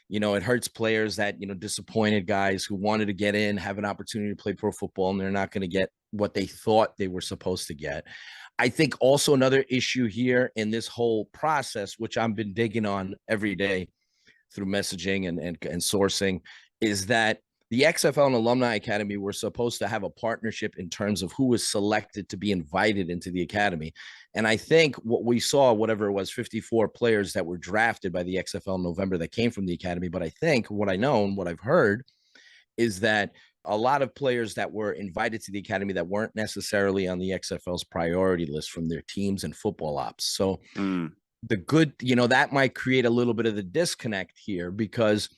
it hurts players that, disappointed guys who wanted to get in, have an opportunity to play pro football, and they're not going to get what they thought they were supposed to get. I think also another issue here in this whole process, which I've been digging on every day through messaging and sourcing, is that the XFL and Alumni Academy were supposed to have a partnership in terms of who was selected to be invited into the academy. And I think what we saw, whatever it was, 54 players that were drafted by the XFL in November that came from the academy. But I think what I know and what I've heard is that a lot of players that were invited to the academy that weren't necessarily on the XFL's priority list from their teams and football ops. So the good, that might create a little bit of the disconnect here, because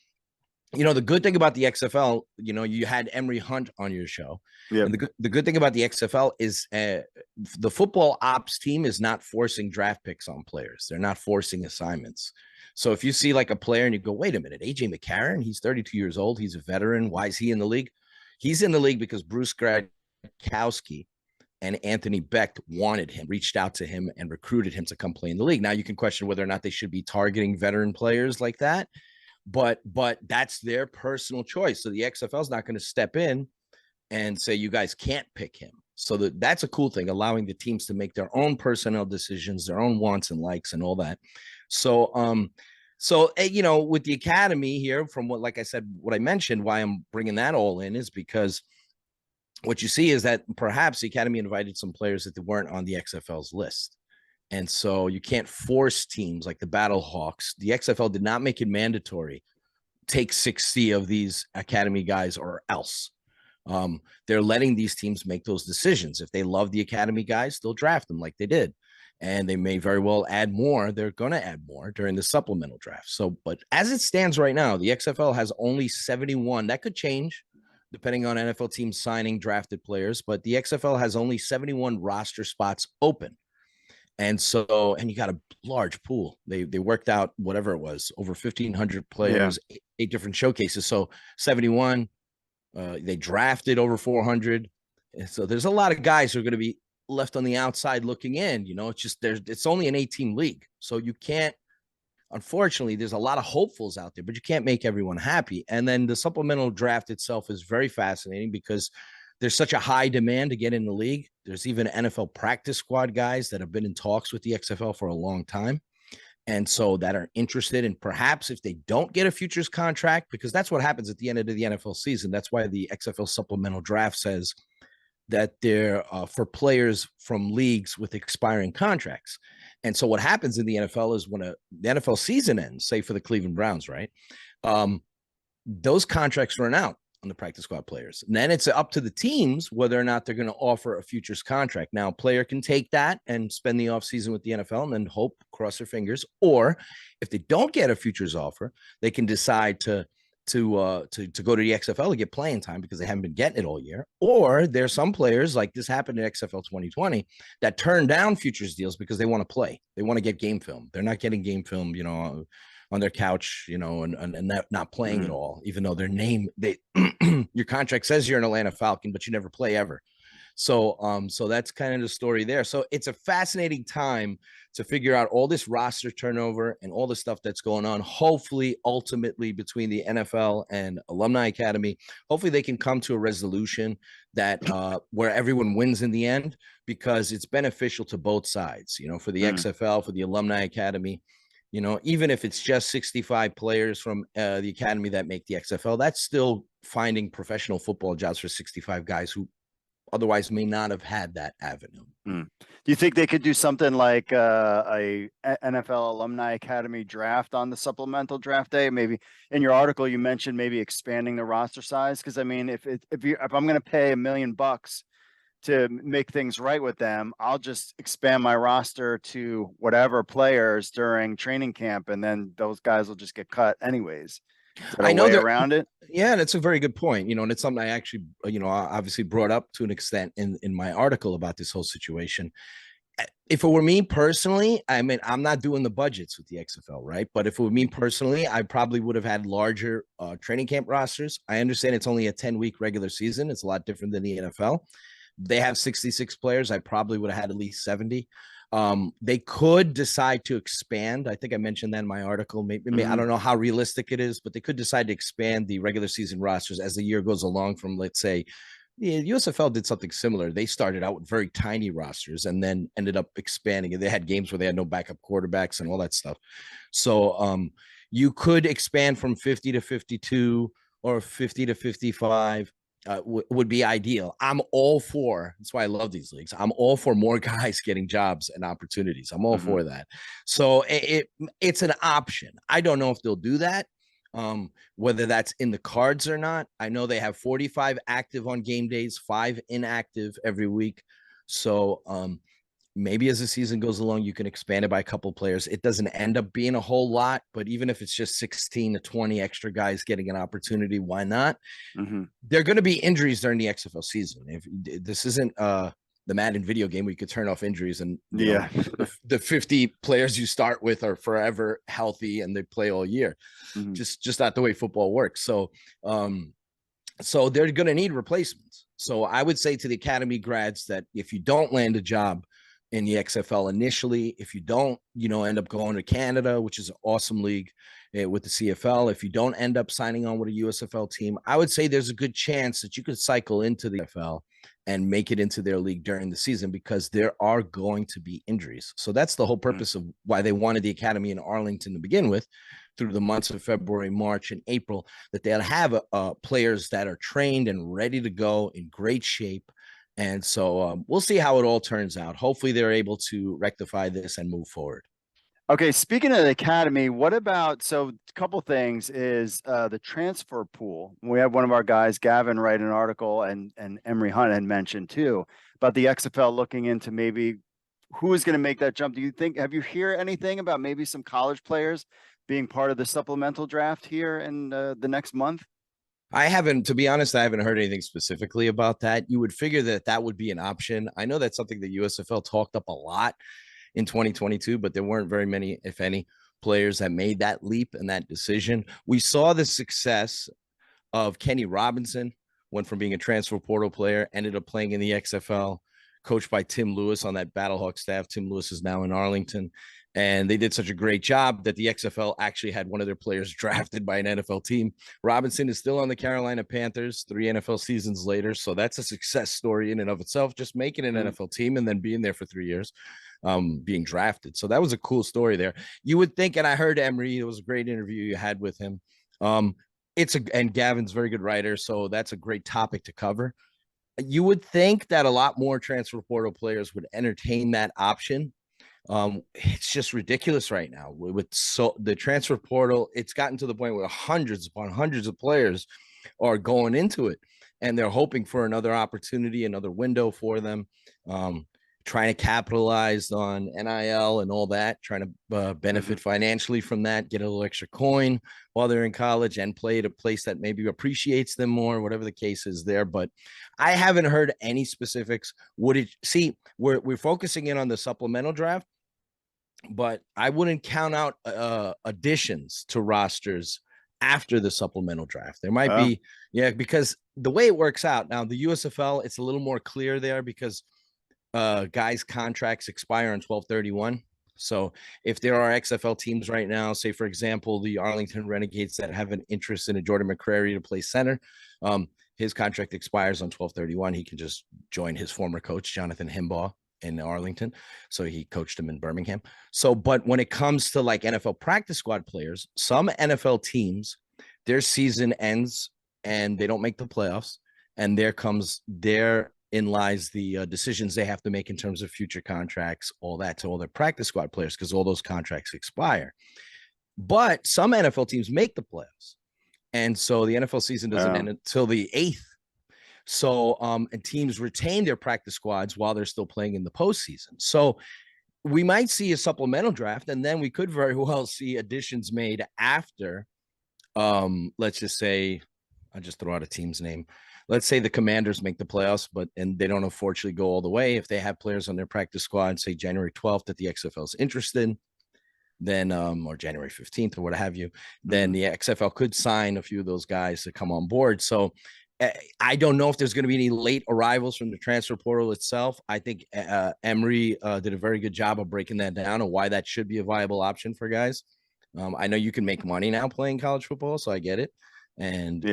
the good thing about the XFL, you had Emery Hunt on your show. Yeah. And the good thing about the XFL is the football ops team is not forcing draft picks on players. They're not forcing assignments. So if you see like a player and you go, wait a minute, AJ McCarron, he's 32 years old. He's a veteran. Why is he in the league? He's in the league because Bruce Gradkowski and Anthony Beck wanted him, reached out to him and recruited him to come play in the league. Now you can question whether or not they should be targeting veteran players like that. But that's their personal choice. So the XFL is not going to step in and say, you guys can't pick him. So that's a cool thing, allowing the teams to make their own personnel decisions, their own wants and likes and all that. So, with the academy here, from what I mentioned, why I'm bringing that all in is because what you see is that perhaps the academy invited some players that weren't on the XFL's list. And so you can't force teams like the Battlehawks. The XFL did not make it mandatory. Take 60 of these academy guys or else. They're letting these teams make those decisions. If they love the academy guys, they'll draft them like they did. And they may very well add more. They're going to add more during the supplemental draft. So, but as it stands right now, the XFL has only 71. That could change depending on NFL teams signing drafted players. But the XFL has only 71 roster spots open. And so, and you got a large pool. They worked out whatever it was, over 1,500 players, eight different showcases. So 71, they drafted over 400. And so there's a lot of guys who are going to be left on the outside looking in. It's only an 8-team league. So you can't, unfortunately, there's a lot of hopefuls out there, but you can't make everyone happy. And then the supplemental draft itself is very fascinating because there's such a high demand to get in the league. There's even NFL practice squad guys that have been in talks with the XFL for a long time. And so that are interested in perhaps if they don't get a futures contract, because that's what happens at the end of the NFL season. That's why the XFL supplemental draft says that they're for players from leagues with expiring contracts. And so what happens in the NFL is when the NFL season ends, say for the Cleveland Browns, right? Those contracts run out on the practice squad players. And then it's up to the teams whether or not they're going to offer a futures contract. Now, a player can take that and spend the offseason with the NFL and then hope, cross their fingers. Or if they don't get a futures offer, they can decide to go to the XFL to get playing time because they haven't been getting it all year. Or there's some players, like this happened in XFL 2020, that turn down futures deals because they want to play. They want to get game film. They're not getting game film, on their couch, and not playing at all, even though their name, your contract says you're an Atlanta Falcon, but you never play ever. So that's kind of the story there. So it's a fascinating time to figure out all this roster turnover and all the stuff that's going on. Hopefully, ultimately, between the NFL and Alumni Academy, hopefully they can come to a resolution that where everyone wins in the end, because it's beneficial to both sides, for the XFL, for the Alumni Academy. Even if it's just 65 players from the academy that make the XFL, that's still finding professional football jobs for 65 guys who otherwise may not have had that avenue. Do you think they could do something like a NFL Alumni Academy draft on the supplemental draft day? Maybe in your article you mentioned maybe expanding the roster size, because I mean, if I'm going to pay $1 million to make things right with them, I'll just expand my roster to whatever players during training camp, and then those guys will just get cut anyways. I know around it. Yeah, that's a very good point. And it's something I actually, obviously brought up to an extent in my article about this whole situation. If it were me personally, I mean, I'm not doing the budgets with the XFL, right? But if it were me personally, I probably would have had larger training camp rosters. I understand it's only a 10-week regular season. It's a lot different than the NFL. They have 66 players. I probably would have had at least 70. They could decide to expand. I think I mentioned that in my article. Maybe I don't know how realistic it is, but they could decide to expand the regular season rosters as the year goes along. From, let's say, the USFL did something similar. They started out with very tiny rosters and then ended up expanding. And they had games where they had no backup quarterbacks and all that stuff. So you could expand from 50 to 52 or 50 to 55. Would be ideal. I'm all for, that's why I love these leagues. I'm all for more guys getting jobs and opportunities. I'm all for that. So it's an option. I don't know if they'll do that, whether that's in the cards or not. I know they have 45 active on game days, 5 inactive every week. So maybe as the season goes along, you can expand it by a couple players. It doesn't end up being a whole lot, but even if it's just 16 to 20 extra guys getting an opportunity, why not? There are going to be injuries during the XFL season. If this isn't the Madden video game where you could turn off injuries and the 50 players you start with are forever healthy and they play all year. Just not the way football works. So they're going to need replacements. So I would say to the academy grads that if you don't land a job in the XFL initially, if you don't, end up going to Canada, which is an awesome league with the CFL, if you don't end up signing on with a USFL team, I would say there's a good chance that you could cycle into the NFL and make it into their league during the season, because there are going to be injuries. So that's the whole purpose of why they wanted the academy in Arlington to begin with, through the months of February, March, and April, that they'll have players that are trained and ready to go in great shape. And so we'll see how it all turns out. Hopefully they're able to rectify this and move forward. Okay, speaking of the academy, what about, so a couple things is the transfer pool. We have one of our guys, Gavin, write an article, and Emery Hunt had mentioned too, about the XFL looking into maybe who is going to make that jump. Do you think, have you heard anything about maybe some college players being part of the supplemental draft here in the next month? I haven't, to be honest, I haven't heard anything specifically about that. You would figure that that would be an option. I know that's something the USFL talked up a lot in 2022, but there weren't very many, if any, players that made that leap and that decision. We saw the success of Kenny Robinson, went from being a transfer portal player, ended up playing in the XFL, coached by Tim Lewis on that Battlehawk staff. Tim Lewis is now in Arlington. And they did such a great job that the XFL actually had one of their players drafted by an NFL team. Robinson is still on the Carolina Panthers 3 NFL seasons later. So that's a success story in and of itself, just making an NFL team and then being there for 3 years, being drafted. So that was a cool story there. You would think, and I heard Emery, it was a great interview you had with him. And Gavin's a very good writer. So that's a great topic to cover. You would think that a lot more transfer portal players would entertain that option. It's just ridiculous right now with the transfer portal. It's gotten to the point where hundreds upon hundreds of players are going into it, and they're hoping for another opportunity, another window for them, trying to capitalize on NIL and all that, trying to benefit financially from that, get a little extra coin while they're in college and play at a place that maybe appreciates them more, whatever the case is there. But I haven't heard any specifics. We're focusing in on the supplemental draft, but I wouldn't count out additions to rosters after the supplemental draft. There might be, because the way it works out now, the USFL, it's a little more clear there because guys' contracts expire on 12/31. So if there are XFL teams right now, say for example the Arlington Renegades that have an interest in a Jordan McCrary to play center, his contract expires on 12/31. He can just join his former coach Jonathan Himbaugh in Arlington. So he coached him in Birmingham. So, but when it comes to like NFL practice squad players, some NFL teams, their season ends and they don't make the playoffs, and therein lies the decisions they have to make in terms of future contracts, all that, to all their practice squad players, because all those contracts expire. But some NFL teams make the playoffs, and so the NFL season doesn't end until the 8th. So, and teams retain their practice squads while they're still playing in the postseason. So we might see a supplemental draft, and then we could very well see additions made after, let's just say, I'll just throw out a team's name. Let's say the Commanders make the playoffs, and they don't unfortunately go all the way. If they have players on their practice squad, say January 12th that the XFL is interested in, then or January 15th or what have you, then the XFL could sign a few of those guys to come on board. So I don't know if there's going to be any late arrivals from the transfer portal itself. I think Emery did a very good job of breaking that down and why that should be a viable option for guys. I know you can make money now playing college football, so I get it. And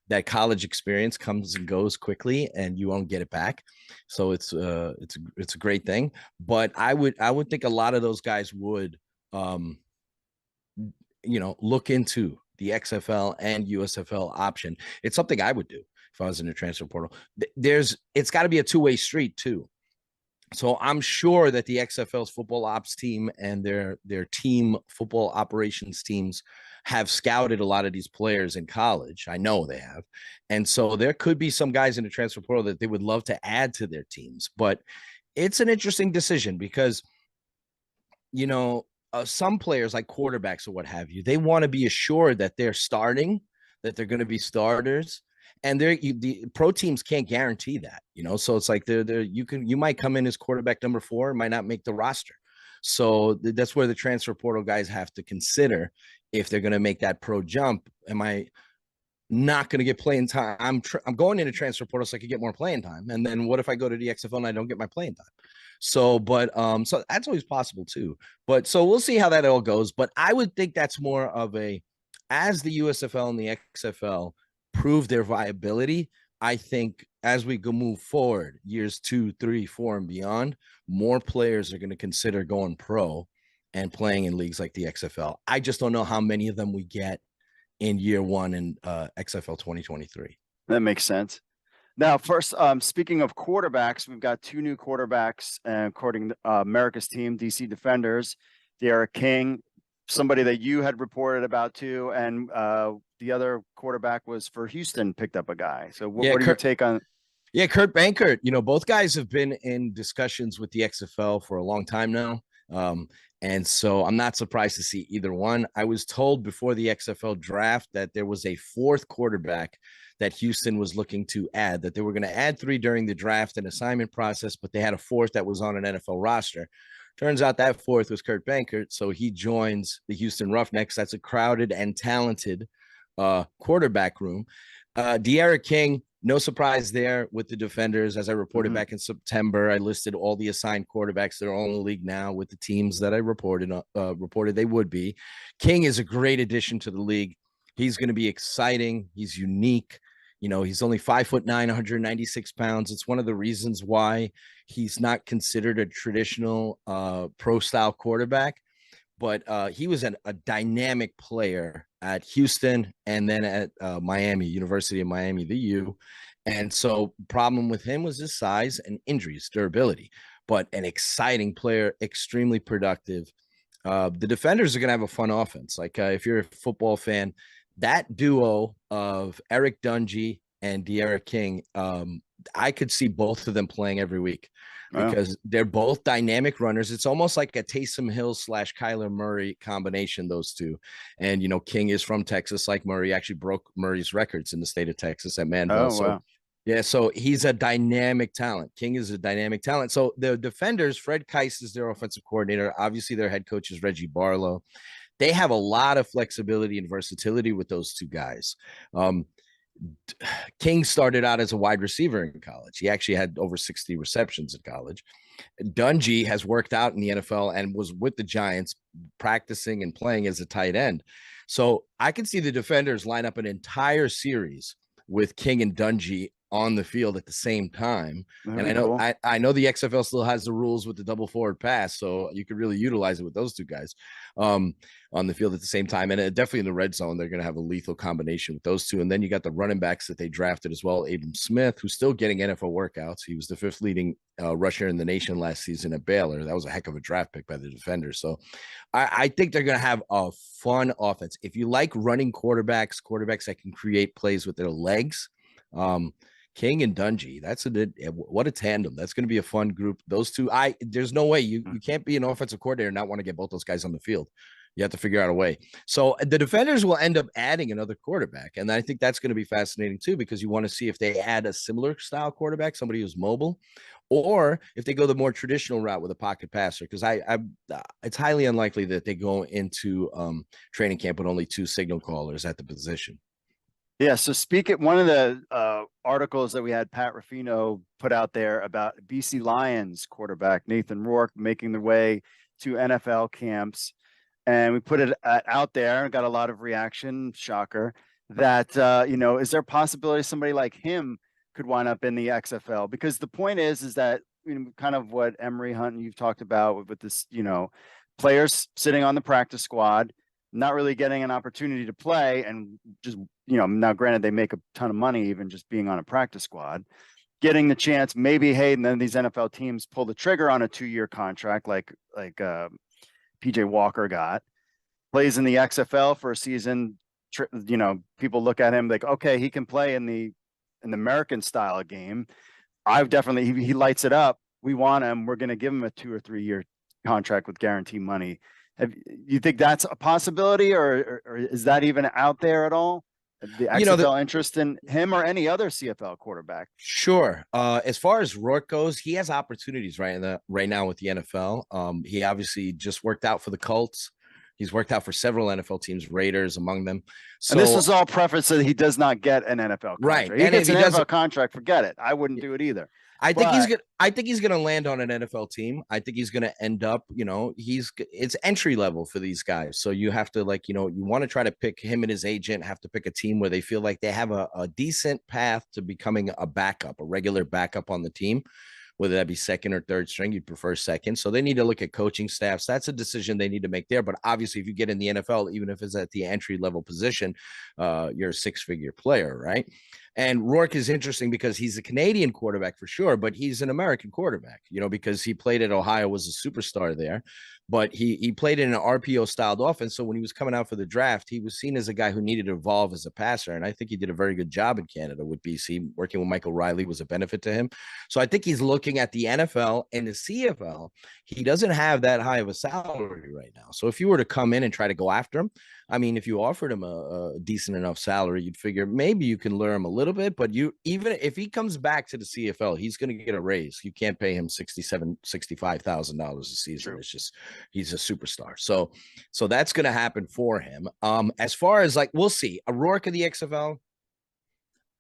that college experience comes and goes quickly, and you won't get it back. So it's a great thing. But I would think a lot of those guys would, look into the XFL and USFL option. It's something I would do if I was in the transfer portal. It's got to be a two-way street too. So I'm sure that the XFL's football ops team and their team football operations teams have scouted a lot of these players in college. I know they have. And so there could be some guys in the transfer portal that they would love to add to their teams. But it's an interesting decision because, some players like quarterbacks or what have you, they want to be assured that they're starting, that they're going to be starters. And the pro teams can't guarantee that, so it's like you might come in as quarterback number 4 and might not make the roster. So that's where the transfer portal guys have to consider if they're going to make that pro jump. Am I not going to get playing time? I'm going into transfer portal so I could get more playing time. And then what if I go to the XFL and I don't get my playing time? So, but so that's always possible too. But so we'll see how that all goes. But I would think that's more of as the USFL and the XFL prove their viability, I think as we go move forward, years 2, 3, 4, and beyond, more players are going to consider going pro and playing in leagues like the XFL. I just don't know how many of them we get in year 1 in XFL 2023. That makes sense. Now, first, speaking of quarterbacks, we've got 2 new quarterbacks, according to America's team, DC Defenders, De'Ara King, somebody that you had reported about too, and the other quarterback was for Houston, picked up a guy. So what are your take on? Yeah, Kurt Bankert. Both guys have been in discussions with the XFL for a long time now. And so I'm not surprised to see either one. I was told before the XFL draft that there was a 4th quarterback that Houston was looking to add, that they were going to add 3 during the draft and assignment process, but they had a 4th that was on an NFL roster. Turns out that 4th was Kurt Bankert, so he joins the Houston Roughnecks. That's a crowded and talented quarterback room. De'Ara King, no surprise there with the Defenders. As I reported back in September, I listed all the assigned quarterbacks that are on the league now with the teams that I reported they would be. King is a great addition to the league. He's going to be exciting. He's unique. He's only 5'9", 196 pounds. It's one of the reasons why he's not considered a traditional pro-style quarterback. But he was a dynamic player at Houston and then at Miami, University of Miami, the U. And so problem with him was his size and injuries, durability. But an exciting player, extremely productive. The Defenders are going to have a fun offense. Like if you're a football fan, that duo of Eric Dungy and De'Ara King, I could see both of them playing every week because they're both dynamic runners. It's almost like a Taysom Hill / Kyler Murray combination, those two. And, King is from Texas, like Murray, actually broke Murray's records in the state of Texas at Manville. So he's a dynamic talent. King is a dynamic talent. So the Defenders, Fred Keiss is their offensive coordinator. Obviously, their head coach is Reggie Barlow. They have a lot of flexibility and versatility with those two guys. King started out as a wide receiver in college. He actually had over 60 receptions in college. Dungy has worked out in the NFL and was with the Giants practicing and playing as a tight end. So I can see the defenders line up an entire series with King and Dungy on the field at the same time. That'd And be cool. I know the XFL still has the rules with the double forward pass, so you could really utilize it with those two guys on the field at the same time. And definitely in the red zone, they're going to have a lethal combination with those two. And then you got the running backs that they drafted as well. Abram Smith, who's still getting NFL workouts. He was the 5th leading rusher in the nation last season at Baylor. That was a heck of a draft pick by the defenders. So I think they're going to have a fun offense. If you like running quarterbacks that can create plays with their legs, King and Dungy, what a tandem. That's going to be a fun group. Those two, there's no way you can't be an offensive coordinator and not want to get both those guys on the field. You have to figure out a way. So the defenders will end up adding another quarterback. And I think that's going to be fascinating too, because you want to see if they add a similar style quarterback, somebody who's mobile, or if they go the more traditional route with a pocket passer. Because it's highly unlikely that they go into training camp with only 2 signal callers at the position. Yeah. So one of the articles that we had Pat Ruffino put out there about BC Lions quarterback Nathan Rourke making the way to NFL camps. And we put it out there and got a lot of reaction, shocker, that, is there a possibility somebody like him could wind up in the XFL? Because the point is that, kind of what Emery Hunt and you've talked about with this, players sitting on the practice squad, not really getting an opportunity to play, and just, now granted they make a ton of money even just being on a practice squad, getting the chance, maybe, hey, and then these NFL teams pull the trigger on a 2-year contract like PJ Walker got, plays in the XFL for a season. People look at him like, okay, he can play in the American style game. He lights it up. We want him. We're going to give him a 2 or 3 year contract with guaranteed money. You think that's a possibility, or is that even out there at all? The XFL interest in him or any other CFL quarterback? Sure. As far as Rourke goes, he has opportunities right now with the NFL. He obviously just worked out for the Colts. He's worked out for several NFL teams, Raiders among them. So, and this was all preface that he does not get an NFL contract. Right. He gets an NFL contract, forget it. I wouldn't do it either. I think he's gonna land on an NFL team. I think he's gonna end up, it's entry level for these guys. So you have to you want to try to pick him and his agent, have to pick a team where they feel like they have a decent path to becoming a regular backup on the team. Whether that be second or third string, you'd prefer second. So they need to look at coaching staffs. That's a decision they need to make there. But obviously, if you get in the NFL, even if it's at the entry level position, you're a 6-figure player, right? And Rourke is interesting because he's a Canadian quarterback for sure, but he's an American quarterback, because he played at Ohio, was a superstar there. But he played in an RPO styled offense. So when he was coming out for the draft, he was seen as a guy who needed to evolve as a passer. And I think he did a very good job in Canada with BC. Working with Michael Riley was a benefit to him. So I think he's looking at the NFL and the CFL. He doesn't have that high of a salary right now. So if you were to come in and try to go after him, if you offered him a decent enough salary, you'd figure maybe you can lure him a little bit, but even if he comes back to the CFL, he's going to get a raise. You can't pay him $65,000 a season. True. It's just, he's a superstar. So that's going to happen for him. As far as we'll see a Rourke of the XFL,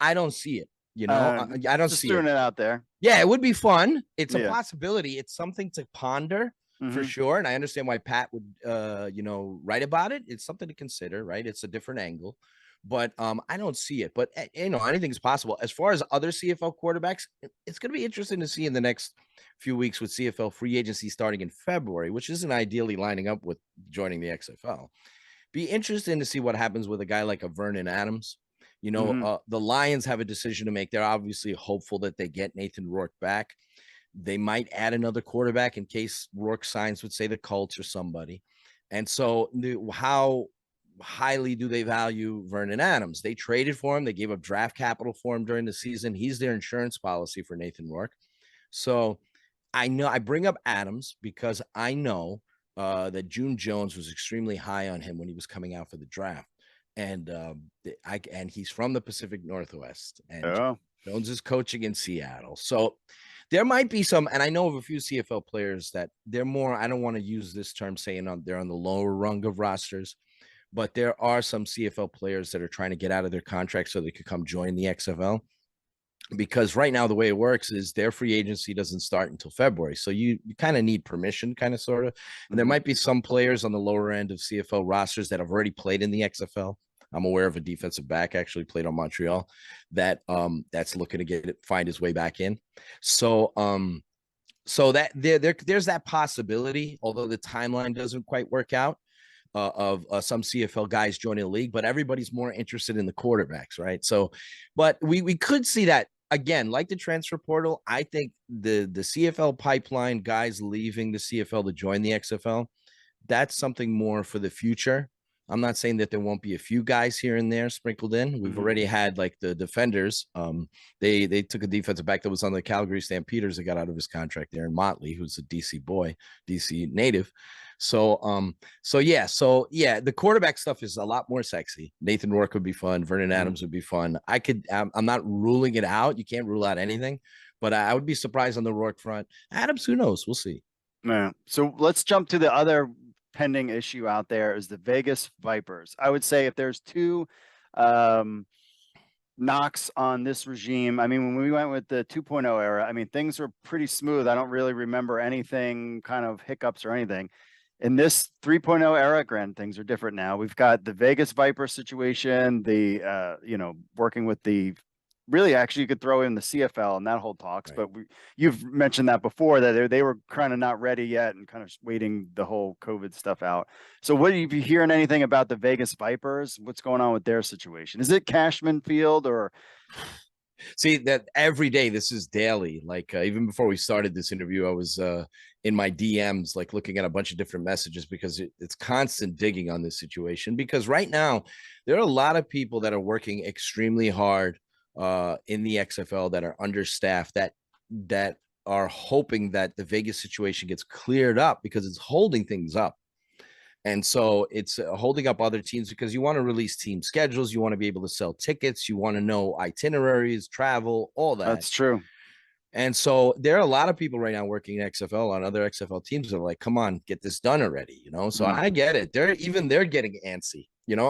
I don't see it. I don't see it out there. Yeah, it would be fun. It's a possibility. It's something to ponder. For sure. And I understand why Pat would, write about it. It's something to consider, right? It's a different angle, but I don't see it. But, anything's possible. As far as other CFL quarterbacks, it's going to be interesting to see in the next few weeks with CFL free agency starting in February, which isn't ideally lining up with joining the XFL. Be interesting to see what happens with a guy like a Vernon Adams. The Lions have a decision to make. They're obviously hopeful that they get Nathan Rourke back. They might add another quarterback in case Rourke signs with, say, the Colts or somebody. And so how highly do they value Vernon Adams? They traded for him. They gave up draft capital for him during the season. He's their insurance policy for Nathan Rourke. So I bring up Adams because I know that June Jones was extremely high on him when he was coming out for the draft. And he's from the Pacific Northwest. And Jones is coaching in Seattle. So there might be some, and I know of a few CFL players that they're more, I don't want to use this term saying they're on the lower rung of rosters, but there are some CFL players that are trying to get out of their contract so they could come join the XFL. Because right now the way it works is their free agency doesn't start until February. So you kind of need permission, kind of sort of. And there might be some players on the lower end of CFL rosters that have already played in the XFL. I'm aware of a defensive back actually played on Montreal that that's looking to find his way back in. So so that there's that possibility, although the timeline doesn't quite work out. Of some CFL guys joining the league, but everybody's more interested in the quarterbacks, right? So, but we could see that again, like the transfer portal. I think the CFL pipeline, guys leaving the CFL to join the XFL, that's something more for the future. I'm not saying that there won't be a few guys here and there sprinkled in. We've already had like the defenders. They took a defensive back that was on the Calgary Stampeders that got out of his contract there, and Motley, who's a DC boy, DC native. So yeah, the quarterback stuff is a lot more sexy. Nathan Rourke would be fun. Vernon Adams would be fun. I'm not ruling it out. You can't rule out anything, but I would be surprised on the Rourke front. Adams, who knows? We'll see. Yeah. So let's jump to the other pending issue out there is the Vegas Vipers. I would say if there's two knocks on this regime, I mean, when we went with the 2.0 era, I mean, things were pretty smooth. I don't really remember anything kind of hiccups or anything. In this 3.0 era, granted, things are different now. We've got the Vegas Viper situation, the working with the really actually you could throw in the CFL and that whole talks, right. But you've mentioned that before that they were kind of not ready yet and kind of waiting the whole COVID stuff out. So what are you hearing anything about the Vegas Vipers? What's going on with their situation? Is it Cashman Field or? See that every day, this is daily. Like even before we started this interview, I was in my DMs, like looking at a bunch of different messages because it's constant digging on this situation. Because right now, there are a lot of people that are working extremely hard in the XFL that are understaffed that are hoping that the Vegas situation gets cleared up because it's holding things up. And so it's holding up other teams because you want to release team schedules. You want to be able to sell tickets. You want to know itineraries, travel, all that. That's true. And so there are a lot of people right now working in XFL on other XFL teams that are like, come on, get this done already, So I get it. They're getting antsy,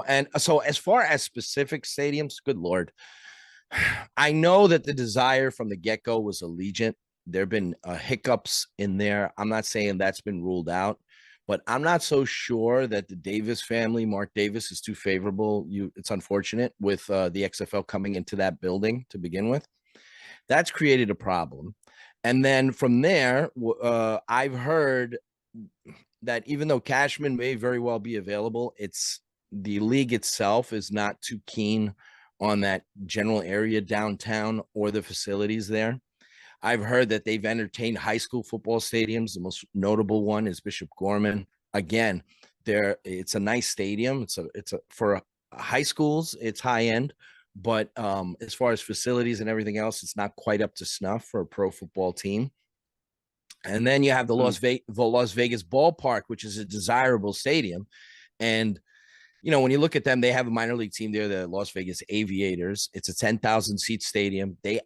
And so as far as specific stadiums, good Lord, I know that the desire from the get-go was Allegiant. There have been hiccups in there. I'm not saying that's been ruled out. But I'm not so sure that the Davis family, Mark Davis, is too favorable. It's unfortunate with the XFL coming into that building to begin with. That's created a problem. And then from there, I've heard that even though Cashman may very well be available, it's the league itself is not too keen on that general area downtown or the facilities there. I've heard that they've entertained high school football stadiums. The most notable one is Bishop Gorman. Again, it's a nice stadium. It's for high schools, it's high end, but as far as facilities and everything else, it's not quite up to snuff for a pro football team. And then you have the Las Vegas ballpark, which is a desirable stadium. And when you look at them, they have a minor league team there, the Las Vegas Aviators. It's a 10,000 seat stadium. They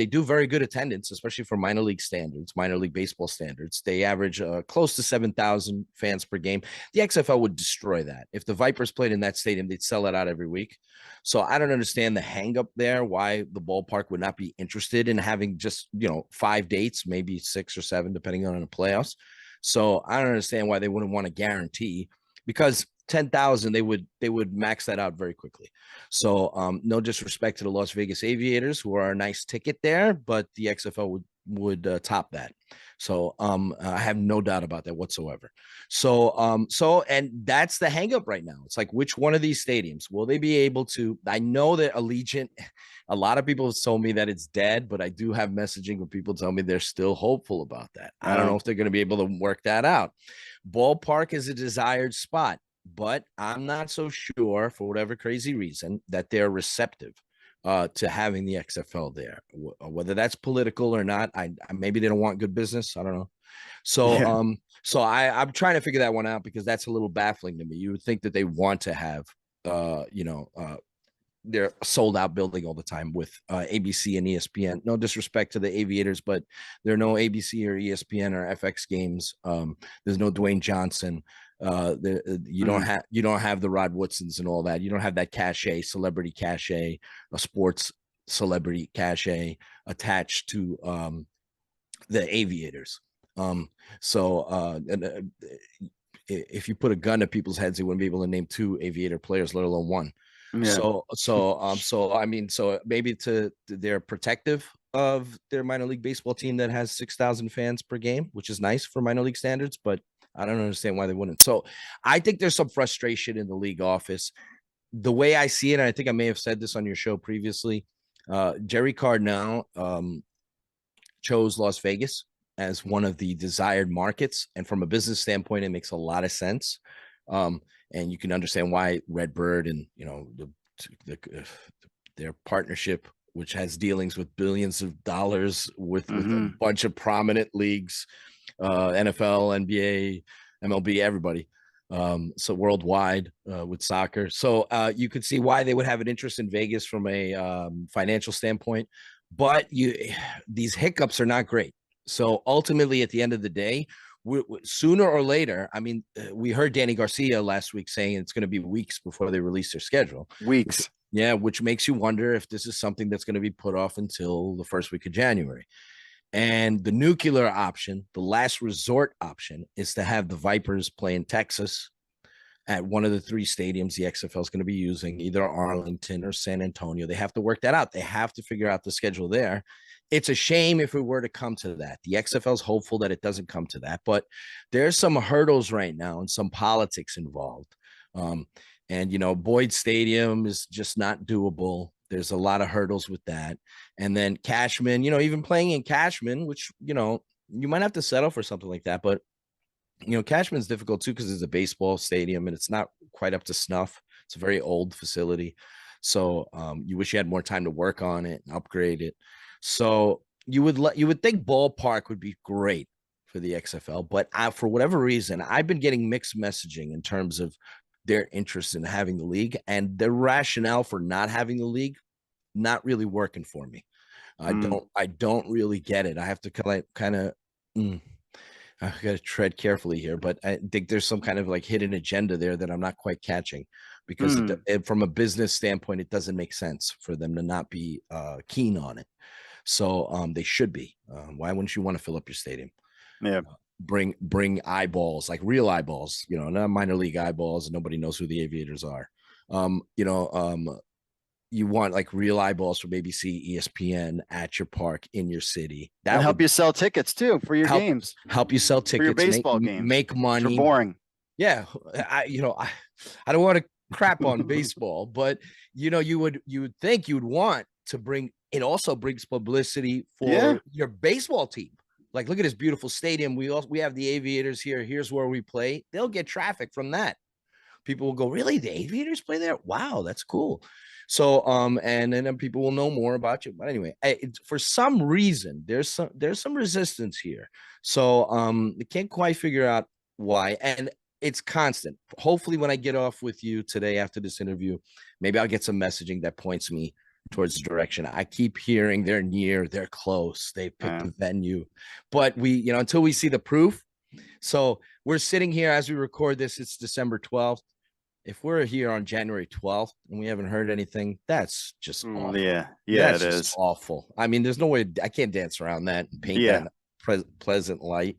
do very good attendance, especially for minor league standards, minor league baseball standards. They average close to 7,000 fans per game. The XFL would destroy that. If the Vipers played in that stadium, they'd sell it out every week. So I don't understand the hang up there, why the ballpark would not be interested in having just, 5 dates, maybe 6 or 7, depending on the playoffs. So I don't understand why they wouldn't want to guarantee, because 10,000, they would max that out very quickly. So no disrespect to the Las Vegas Aviators, who are a nice ticket there, but the XFL would top that. So I have no doubt about that whatsoever. So and that's the hang up right now. It's like, which one of these stadiums will they be able to? I know that Allegiant, a lot of people have told me that it's dead, but I do have messaging where people tell me they're still hopeful about that. I don't know if they're going to be able to work that out. Ballpark is a desired spot, but I'm not so sure, for whatever crazy reason, that they're receptive to having the XFL there. Whether that's political or not, maybe they don't want good business. I don't know. So so I'm trying to figure that one out, because that's a little baffling to me. You would think that they want to have their sold out building all the time with ABC and ESPN. No disrespect to the Aviators, but there are no ABC or ESPN or FX games. There's no Dwayne Johnson. You don't have the Rod Woodsons and all that. You don't have that cachet, celebrity cachet, a sports celebrity cachet attached to the Aviators. If you put a gun at people's heads, they wouldn't be able to name 2 Aviator players, let alone 1. Yeah. So maybe they're protective of their minor league baseball team that has 6,000 fans per game, which is nice for minor league standards, but I don't understand why they wouldn't. So I think there's some frustration in the league office. The way I see it, and I think I may have said this on your show previously, Jerry Cardinal chose Las Vegas as one of the desired markets. And from a business standpoint, it makes a lot of sense. And you can understand why Redbird and, their partnership, which has dealings with billions of dollars with a bunch of prominent leagues, NFL, NBA, MLB, everybody. So worldwide with soccer. So you could see why they would have an interest in Vegas from a financial standpoint. But these hiccups are not great. So ultimately, at the end of the day, sooner or later, I mean, we heard Danny Garcia last week saying it's going to be weeks before they release their schedule. Weeks. Which makes you wonder if this is something that's going to be put off until the first week of January. And the nuclear option, the last resort option, is to have the Vipers play in Texas at one of the 3 stadiums the XFL is going to be using, either Arlington or San Antonio. They have to work that out. They have to figure out the schedule there. It's a shame if it were to come to that. The XFL is hopeful that it doesn't come to that, but there's some hurdles right now and some politics involved. Boyd Stadium is just not doable. There's a lot of hurdles with that. And then Cashman, even playing in Cashman, which, you might have to settle for something like that. But, Cashman's difficult too because it's a baseball stadium and it's not quite up to snuff. It's a very old facility. So you wish you had more time to work on it and upgrade it. So you would think ballpark would be great for the XFL. But for whatever reason, I've been getting mixed messaging in terms of their interest in having the league, and their rationale for not having the league not really working for me. I don't really get it. I have to kind of I got to tread carefully here, but I think there's some kind of like hidden agenda there that I'm not quite catching, because from a business standpoint, it doesn't make sense for them to not be keen on it. So they should be. Why wouldn't you want to fill up your stadium? Yeah. Bring eyeballs, like real eyeballs, not minor league eyeballs, and nobody knows who the Aviators are. You want like real eyeballs from ABC, ESPN at your park in your city. That would help you sell tickets too for your games. Help you sell tickets, for your baseball games. Make money. They're boring. Yeah, I don't want to crap on baseball, but you would think you'd want to bring. It also brings publicity for your baseball team. Like, look at this beautiful stadium. We have the Aviators here. Here's where we play. They'll get traffic from that. People will go, really? The Aviators play there? Wow, that's cool. So, and then people will know more about you. But anyway, for some reason, there's some resistance here. So, they can't quite figure out why. And it's constant. Hopefully, when I get off with you today after this interview, maybe I'll get some messaging that points me towards the direction. I keep hearing they're near, they're close, they picked the venue, but we, until we see the proof. So we're sitting here as we record this, it's December 12th. If we're here on January 12th and we haven't heard anything, that's just awful. It is awful. I mean, there's no way I can't dance around that and paint that pleasant light.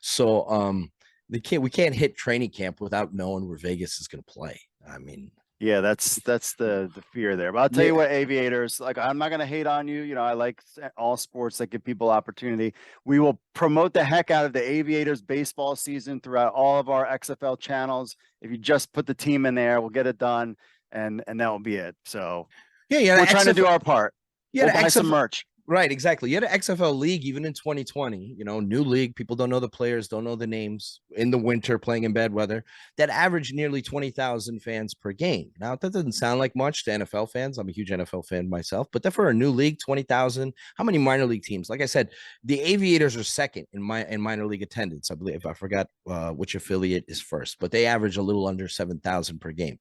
So we can't hit training camp without knowing where Vegas is going to play. I mean, yeah, that's the fear there. But I'll tell you what, Aviators, like, I'm not going to hate on you. I like all sports that give people opportunity. We will promote the heck out of the Aviators baseball season throughout all of our XFL channels. If you just put the team in there, we'll get it done, and that will be it. So we're trying to do our part. We'll buy some merch. Right, exactly. You had an XFL league even in 2020, new league. People don't know the players, don't know the names, in the winter playing in bad weather, that averaged nearly 20,000 fans per game. Now, that doesn't sound like much to NFL fans. I'm a huge NFL fan myself, but for a new league, 20,000. How many minor league teams? Like I said, the Aviators are second in minor league attendance. I believe, I forgot which affiliate is first, but they average a little under 7,000 per game.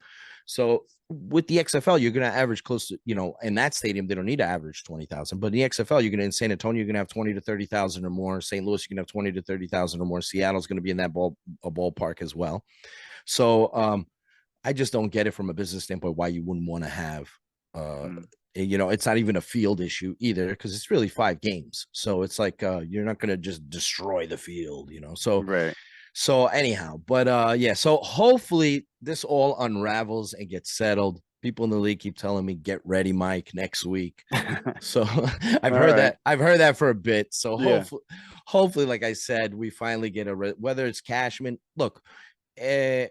So with the XFL, you're going to average close to, in that stadium, they don't need to average 20,000. But in the XFL, you're going to, in San Antonio, you're going to have 20 to 30,000 or more. St. Louis, you're going to have 20 to 30,000 or more. Seattle's going to be in that ballpark as well. So I just don't get it from a business standpoint why you wouldn't want to have, it's not even a field issue either, because it's really 5 games. So it's like you're not going to just destroy the field, So right. So anyhow, but yeah, so hopefully this all unravels and gets settled. People in the league keep telling me, get ready, Mike, next week. So I've heard that for a bit. So hopefully, like I said, we finally get whether it's Cashman. Look,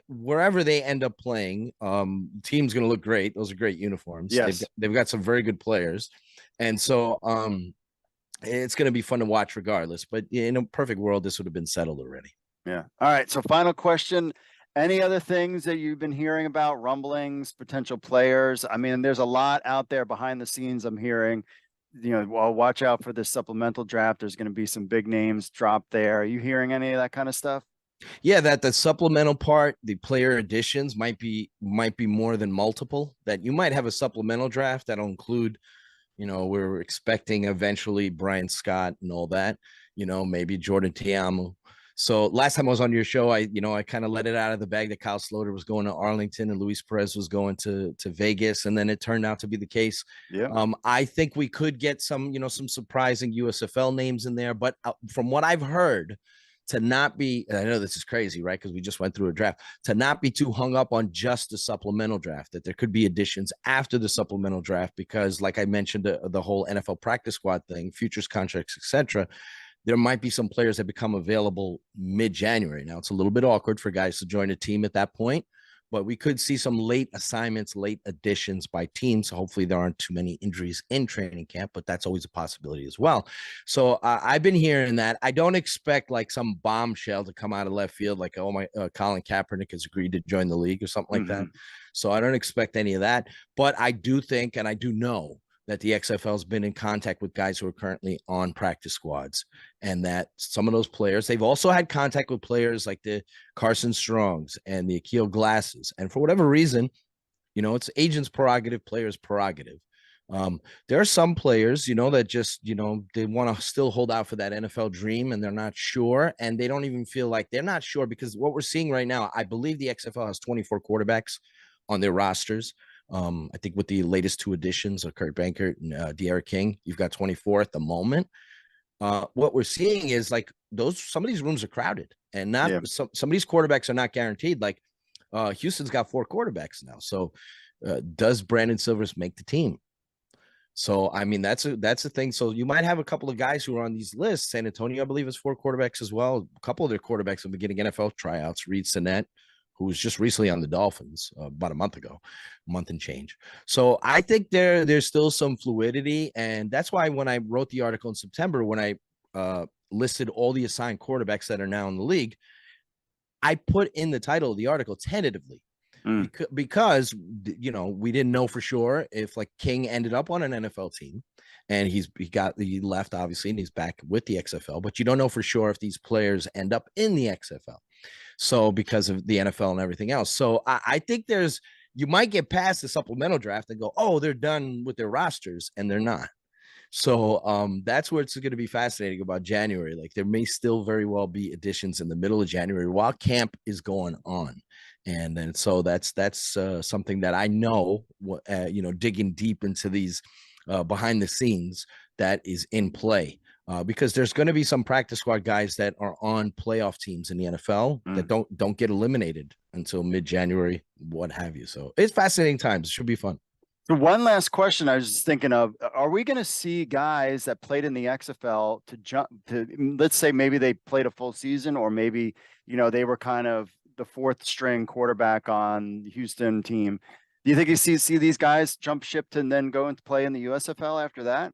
wherever they end up playing, team's going to look great. Those are great uniforms. Yes. They've got some very good players. And so it's going to be fun to watch regardless. But in a perfect world, this would have been settled already. Yeah. All right. So final question. Any other things that you've been hearing about, rumblings, potential players? I mean, there's a lot out there behind the scenes I'm hearing. Well, watch out for this supplemental draft. There's going to be some big names dropped there. Are you hearing any of that kind of stuff? Yeah, that the supplemental part, the player additions might be more than multiple. That you might have a supplemental draft that'll include, we're expecting eventually Brian Scott and all that, maybe Jordan Tiamu. So last time I was on your show, I kind of let it out of the bag that Kyle Sloter was going to Arlington and Luis Perez was going to Vegas. And then it turned out to be the case. Yeah. I think we could get some surprising USFL names in there, but from what I've heard, to not be, I know this is crazy, right? Because we just went through a draft, to not be too hung up on just the supplemental draft, that there could be additions after the supplemental draft, because like I mentioned, the whole NFL practice squad thing, futures contracts, etc. There might be some players that become available mid-January. Now, it's a little bit awkward for guys to join a team at that point, but we could see some late assignments, late additions by teams. Hopefully there aren't too many injuries in training camp, but that's always a possibility as well. So I've been hearing that. I don't expect like some bombshell to come out of left field, like, Colin Kaepernick has agreed to join the league or something like that. So I don't expect any of that, but I do think, and I do know, that the XFL has been in contact with guys who are currently on practice squads, and that some of those players, they've also had contact with players like the Carson Strongs and the Akil Glasses. And for whatever reason, it's agents' prerogative, players' prerogative. There are some players, that just, they want to still hold out for that NFL dream, and they're not sure. And they don't even feel like they're not sure, because what we're seeing right now, I believe the XFL has 24 quarterbacks on their rosters. I think with the latest 2 additions of Kurt Bankert and De'Ara King, you've got 24 at the moment. What we're seeing is like some of these rooms are crowded, and some of these quarterbacks are not guaranteed. Like Houston's got 4 quarterbacks now. So does Brandon Silvers make the team? So, I mean, that's a thing. So you might have a couple of guys who are on these lists. San Antonio, I believe, has 4 quarterbacks as well. A couple of their quarterbacks have been getting NFL tryouts. Reed Sinnett, who was just recently on the Dolphins about a month and change. So I think there's still some fluidity. And that's why when I wrote the article in September, when I listed all the assigned quarterbacks that are now in the league, I put in the title of the article tentatively because, we didn't know for sure if like King ended up on an NFL team, and he left obviously, and he's back with the XFL, but you don't know for sure if these players end up in the XFL. So because of the NFL and everything else. So I think you might get past the supplemental draft and go, oh, they're done with their rosters, and they're not. So that's where it's going to be fascinating about January. Like there may still very well be additions in the middle of January while camp is going on. And then so that's something that I know, digging deep into these behind the scenes, that is in play. Because there's going to be some practice squad guys that are on playoff teams in the NFL that don't get eliminated until mid-January, what have you. So it's fascinating times. It should be fun. So one last question I was just thinking of, are we going to see guys that played in the XFL to jump to, let's say maybe they played a full season, or maybe, they were kind of the 4th string quarterback on the Houston team. Do you think you see these guys jump ship and then go and play in the USFL after that?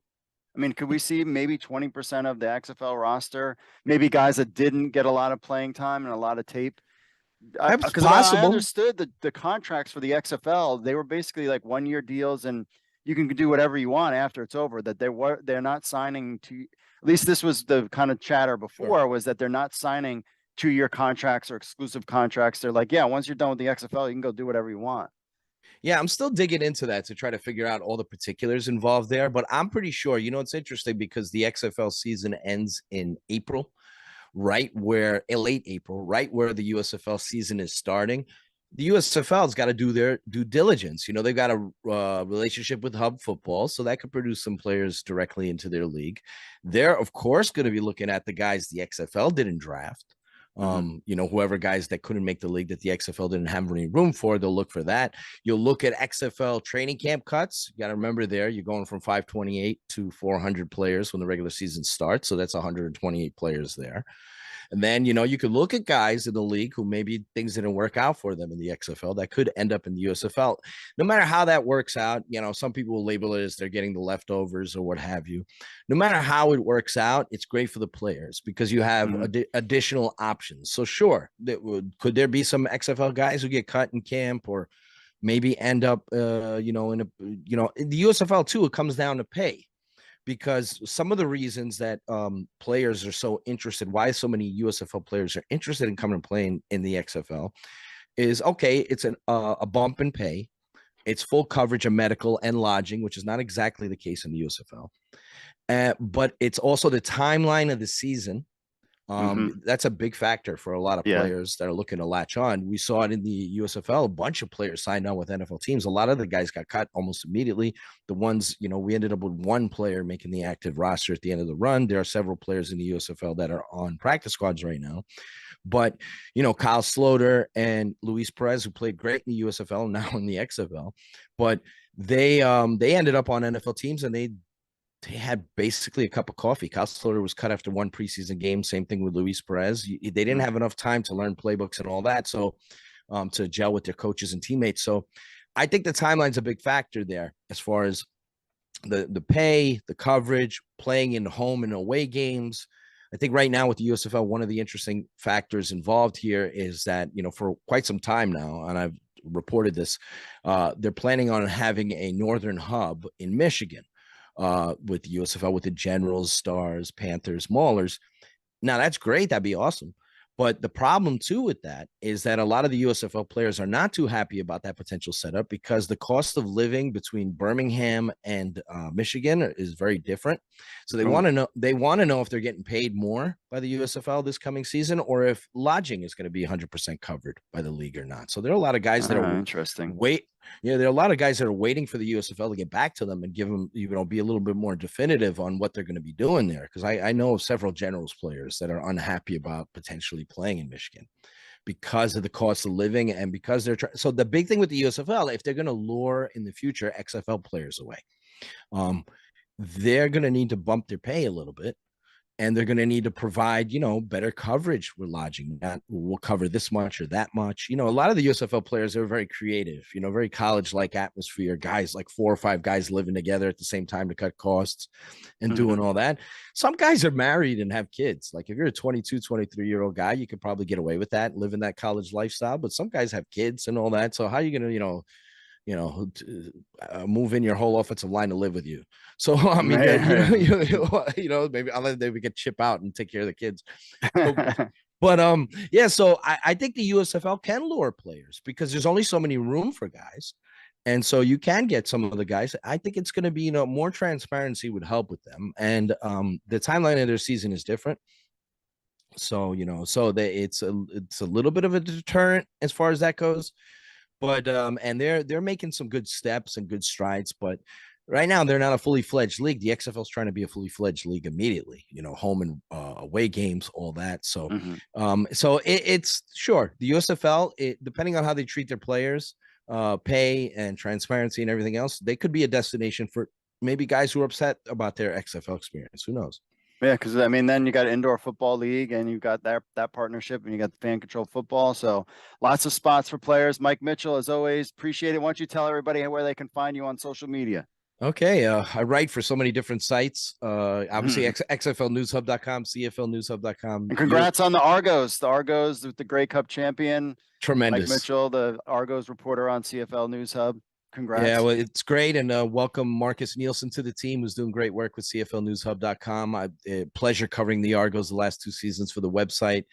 I mean, could we see maybe 20% of the XFL roster, maybe guys that didn't get a lot of playing time and a lot of tape? Because I understood the contracts for the XFL, they were basically like 1-year deals, and you can do whatever you want after it's over. That they're not signing to, at least this was the kind of chatter before, was that they're not signing 2-year contracts or exclusive contracts. They're like, yeah, once you're done with the XFL, you can go do whatever you want. Yeah, I'm still digging into that to try to figure out all the particulars involved there, but I'm pretty sure, it's interesting because the XFL season ends in April, right where late April, right where the USFL season is starting. The USFL's got to do their due diligence. They've got a relationship with Hub Football, so that could produce some players directly into their league. They're, of course, going to be looking at the guys the XFL didn't draft. Whoever guys that couldn't make the league that the XFL didn't have any room for, they'll look for that. You'll look at XFL training camp cuts. You got to remember there, you're going from 528 to 400 players when the regular season starts. So that's 128 players there. And then, you could look at guys in the league who maybe things didn't work out for them in the XFL that could end up in the USFL. No matter how that works out, some people will label it as they're getting the leftovers or what have you. No matter how it works out, it's great for the players because you have additional options. So sure, could there be some XFL guys who get cut in camp or maybe end up, in the USFL too, it comes down to pay. Because some of the reasons that players are so interested, why so many USFL players are interested in coming and playing in the XFL is, okay, it's a bump in pay. It's full coverage of medical and lodging, which is not exactly the case in the USFL. But it's also the timeline of the season. That's a big factor for a lot of players that are looking to latch on. We saw it in the USFL. A bunch of players signed on with NFL teams. A lot of the guys got cut almost immediately. The ones, we ended up with one player making the active roster at the end of the run. There are several players in the USFL that are on practice squads right now. But, Kyle Sloter and Luis Perez, who played great in the USFL, now in the XFL, but they ended up on NFL teams and they had basically a cup of coffee. Kyle Sloter was cut after one preseason game. Same thing with Luis Perez. They didn't have enough time to learn playbooks and all that. So to gel with their coaches and teammates. So I think the timeline's a big factor there as far as the pay, the coverage, playing in home and away games. I think right now with the USFL, one of the interesting factors involved here is that, for quite some time now, and I've reported this, they're planning on having a northern hub in Michigan. With the USFL, with the Generals, Stars, Panthers, Maulers. Now, that's great. That'd be awesome. But the problem, too, with that is that a lot of the USFL players are not too happy about that potential setup because the cost of living between Birmingham and Michigan is very different. So they want to know. They want to know if they're getting paid more by the USFL this coming season, or if lodging is going to be 100% covered by the league or not. So there are a lot of guys that are interesting. There are a lot of guys that are waiting for the USFL to get back to them and give them, be a little bit more definitive on what they're going to be doing there. Because I know of several Generals players that are unhappy about potentially playing in Michigan because of the cost of living and because they're trying. So the big thing with the USFL, if they're going to lure in the future XFL players away, they're going to need to bump their pay a little bit. And they're going to need to provide, better coverage with lodging. We'll cover this much or that much. A lot of the USFL players are very creative, very college-like atmosphere, guys, like 4 or 5 guys living together at the same time to cut costs and doing all that. Some guys are married and have kids. Like if you're a 22, 23-year-old guy, you could probably get away with that, live in that college lifestyle. But some guys have kids and all that. So how are you going to, move in your whole offensive line to live with you? So I mean, maybe I'll let them get chip out and take care of the kids. But yeah. So I think the USFL can lure players because there's only so many room for guys, and so you can get some of the guys. I think it's going to be more transparency would help with them, and the timeline of their season is different. So it's a little bit of a deterrent as far as that goes. But and they're making some good steps and good strides, but right now they're not a fully fledged league. The XFL is trying to be a fully fledged league immediately, home and away games, all that. So so it's sure the USFL, depending on how they treat their players, pay and transparency and everything else, they could be a destination for maybe guys who are upset about their XFL experience. Who knows? Yeah, because then you got indoor football league, and you got that partnership, and you got the fan controlled football. So lots of spots for players. Mike Mitchell, as always, appreciate it. Why don't you tell everybody where they can find you on social media? Okay, I write for so many different sites. Obviously, XFLNewsHub.com, CFLNewsHub.com. And congrats on the Argos. The Argos with the Grey Cup champion. Tremendous. Mike Mitchell, the Argos reporter on CFL News Hub. Congrats. Yeah, well, it's great. And welcome Marcus Nielsen to the team, who's doing great work with CFLNewsHub.com. Pleasure covering the Argos the last 2 seasons for the website.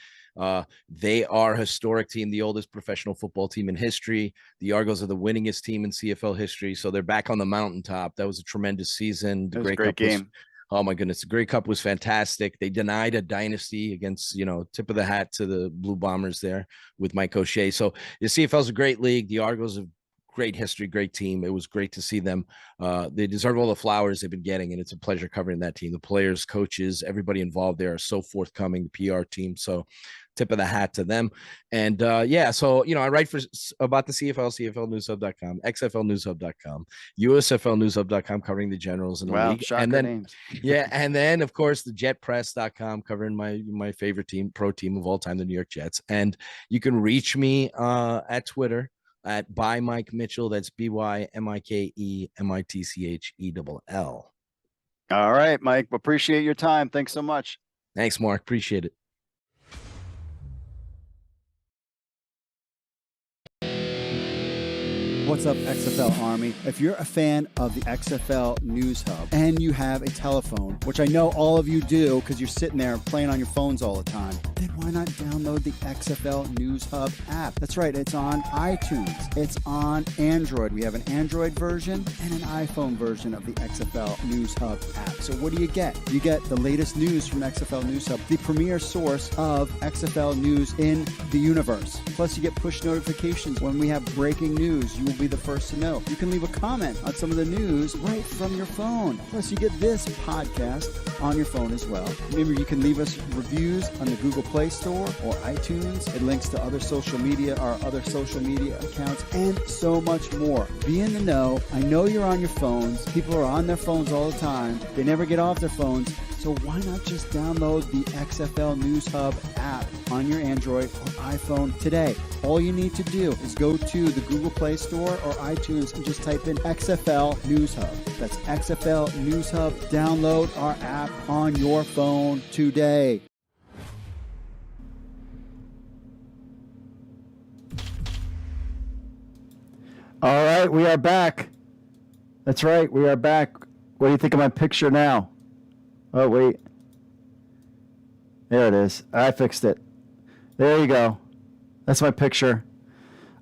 They are a historic team, the oldest professional football team in history. The Argos are the winningest team in CFL history. So they're back on the mountaintop. That was a tremendous season. The That was a Grey great Cup game. oh my goodness, the Grey Cup was fantastic. They denied a dynasty against, tip of the hat to the Blue Bombers there with Mike O'Shea. So the CFL is a great league. The Argos have great history, great team. It was great to see them. They deserve all the flowers they've been getting, and it's a pleasure covering that team. The players, coaches, everybody involved there are so forthcoming, the PR team. So tip of the hat to them. And so I write about the CFL, CFLnewshub.com, XFLnewshub.com, USFLnewshub.com, covering the Generals in the league. And then names. and then of course the JetPress.com, covering my favorite team, pro team of all time, the New York Jets. And you can reach me at Twitter by Mike Mitchell. That's BYMIKEMITCHELL. All right, Mike. Appreciate your time. Thanks so much. Thanks, Mark. Appreciate it. What's up, XFL Army? If you're a fan of the XFL News Hub and you have a telephone, which I know all of you do because you're sitting there playing on your phones all the time, then why not download the XFL News Hub app? That's right, it's on iTunes. It's on Android. We have an Android version and an iPhone version of the XFL News Hub app. So what do you get? You get the latest news from XFL News Hub, the premier source of XFL news in the universe. Plus, you get push notifications when we have breaking news. You will be the first to know. You can leave a comment on some of the news right from your phone. Plus, you get this podcast on your phone as well. Remember, you can leave us reviews on the Google Play Store or iTunes. It links to our other social media accounts, and so much more. Be in the know. I know you're on your phones. People are on their phones all the time. They never get off their phones. So why not just download the XFL News Hub app on your Android or iPhone today? All you need to do is go to the Google Play Store or iTunes and just type in XFL News Hub. That's XFL News Hub. Download our app on your phone today. All right, we are back. That's right, we are back. What do you think of my picture now? Oh, wait. There it is. I fixed it. There you go. That's my picture.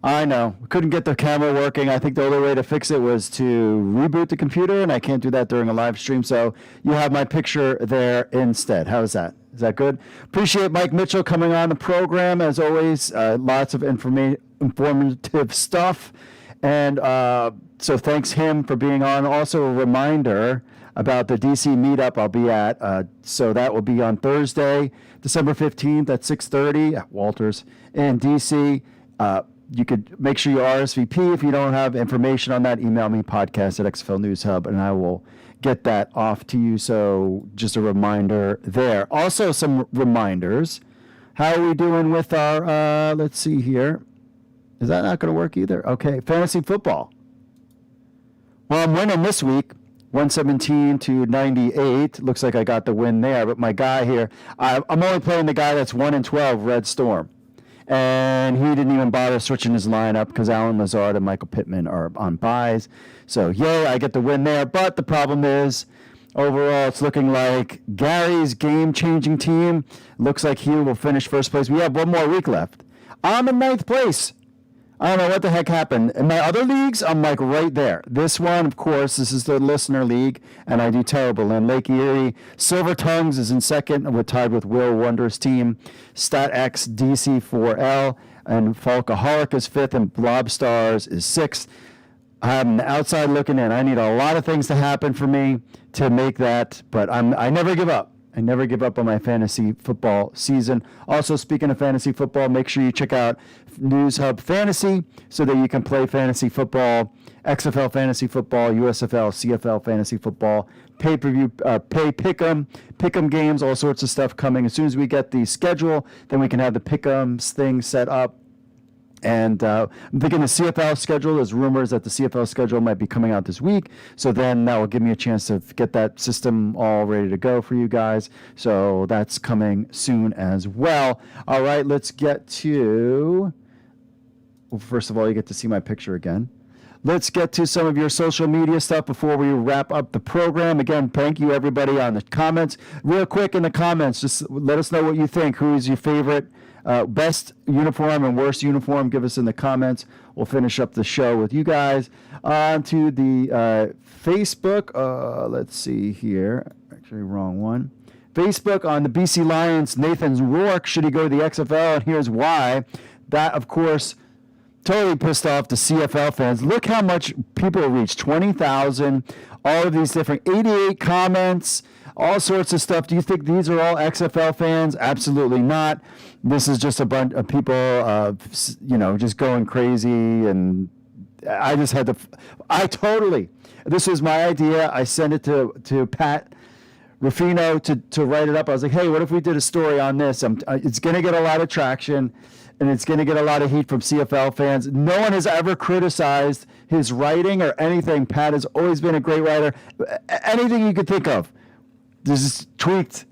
I know. We couldn't get the camera working. I think the only way to fix it was to reboot the computer, and I can't do that during a live stream, so you have my picture there instead. How's that? Is that good? Appreciate Mike Mitchell coming on the program, as always. Lots of informative stuff. And so thanks him for being on. Also a reminder about the DC meetup I'll be at. So that will be on Thursday, December 15th at 6:30 at Walters in DC. You could make sure you RSVP. If you don't have information on that, email me, podcast@XFL News Hub, and I will get that off to you. So just a reminder there. Also some reminders. How are we doing with our, let's see here. Is that not going to work either? Okay, fantasy football. Well, I'm winning this week, 117-98. Looks like I got the win there, but my guy here, I'm only playing the guy that's 1-12, Red Storm. And he didn't even bother switching his lineup because Alan Lazard and Michael Pittman are on buys. So, yay, I get the win there. But the problem is, overall, it's looking like Gary's game-changing team looks like he will finish first place. We have one more week left. I'm in 9th place. I don't know what the heck happened. In my other leagues, I'm like right there. This one, of course, this is the listener league, and I do terrible. In Lake Erie, Silver Tongues is in second. We're tied with Will Wonder's team. StatX DC4L, and Falkaholic is fifth, and Blob Stars is sixth. I'm outside looking in. I need a lot of things to happen for me to make that, but I never give up. I never give up on my fantasy football season. Also, speaking of fantasy football, make sure you check out News Hub Fantasy so that you can play fantasy football, XFL fantasy football, USFL, CFL fantasy football, pay-per-view, pick'em games, all sorts of stuff coming. As soon as we get the schedule, then we can have the pick'ems thing set up. And I'm thinking the CFL schedule, there's rumors that the CFL schedule might be coming out this week. So then that will give me a chance to get that system all ready to go for you guys. So that's coming soon as well. All right, let's get to, well, first of all, you get to see my picture again. Let's get to some of your social media stuff before we wrap up the program. Again, thank you everybody on the comments. Real quick in the comments, just let us know what you think. Who is your favorite Best uniform and worst uniform, give us in the comments. We'll finish up the show with you guys. On to the Facebook. Let's see here. Actually, wrong one. Facebook on the BC Lions, Nathan Rourke, should he go to the XFL? And here's why. That, of course, totally pissed off the CFL fans. Look how much people reached, 20,000, all of these different, 88 comments, all sorts of stuff. Do you think these are all XFL fans? Absolutely not. This is just a bunch of people, just going crazy. And I just had this was my idea. I sent it to Pat Ruffino to write it up. I was like, hey, what if we did a story on this? It's going to get a lot of traction, and it's going to get a lot of heat from CFL fans. No one has ever criticized his writing or anything. Pat has always been a great writer. Anything you could think of. This is tweaked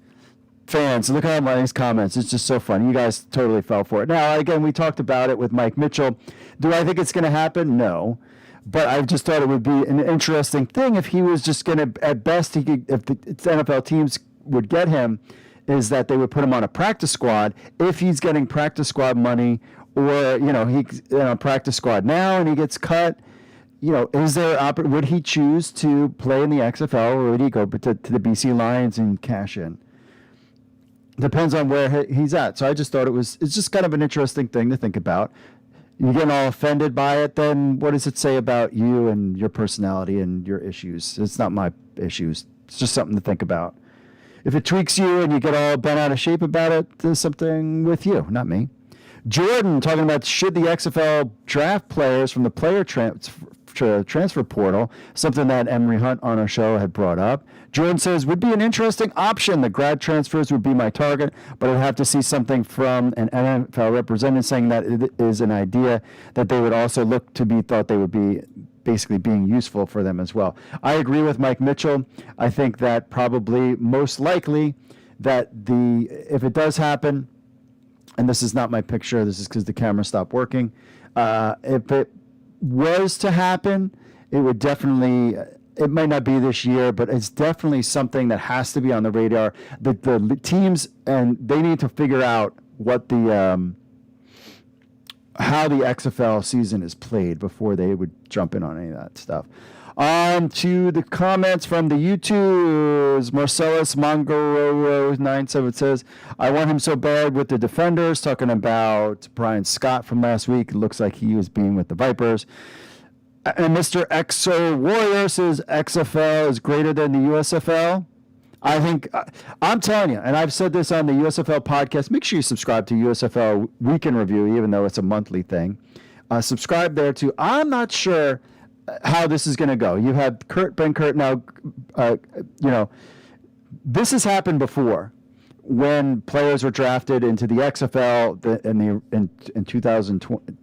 fans. Look at all these comments. It's just so funny. You guys totally fell for it. Now, again, we talked about it with Mike Mitchell. Do I think it's going to happen? No. But I just thought it would be an interesting thing if he was just going to, at best, if the NFL teams would get him, is that they would put him on a practice squad if he's getting practice squad money, or he's on a practice squad now and he gets cut. Is there would he choose to play in the XFL, or would he go to the BC Lions and cash in? Depends on where he's at. So I just thought it's just kind of an interesting thing to think about. You're getting all offended by it, then what does it say about you and your personality and your issues? It's not my issues. It's just something to think about. If it tweaks you and you get all bent out of shape about it, there's something with you, not me. Jordan talking about, should the XFL draft players from the player transfer portal, something that Emery Hunt on our show had brought up. Jordan says, would be an interesting option. The grad transfers would be my target, but I'd have to see something from an NFL representative saying that it is an idea that they would also look to be thought they would be basically being useful for them as well. I agree with Mike Mitchell. I think that probably most likely that if it does happen, and this is not my picture, this is because the camera stopped working. If it was to happen, it would definitely, it might not be this year, but it's definitely something that has to be on the radar. The teams, and they need to figure out what how the XFL season is played before they would jump in on any of that stuff. On to the comments from the YouTubes. Marcellus Mongoro97 says, I want him so bad with the Defenders, talking about Brian Scott from last week. It looks like he was being with the Vipers. And Mr. Exo Warrior says XFL is greater than the USFL. I think, I'm telling you, and I've said this on the USFL podcast, make sure you subscribe to USFL Week in Review, even though it's a monthly thing. Subscribe there too. I'm not sure how this is going to go. You have Ben Kurt now, this has happened before when players were drafted into the XFL in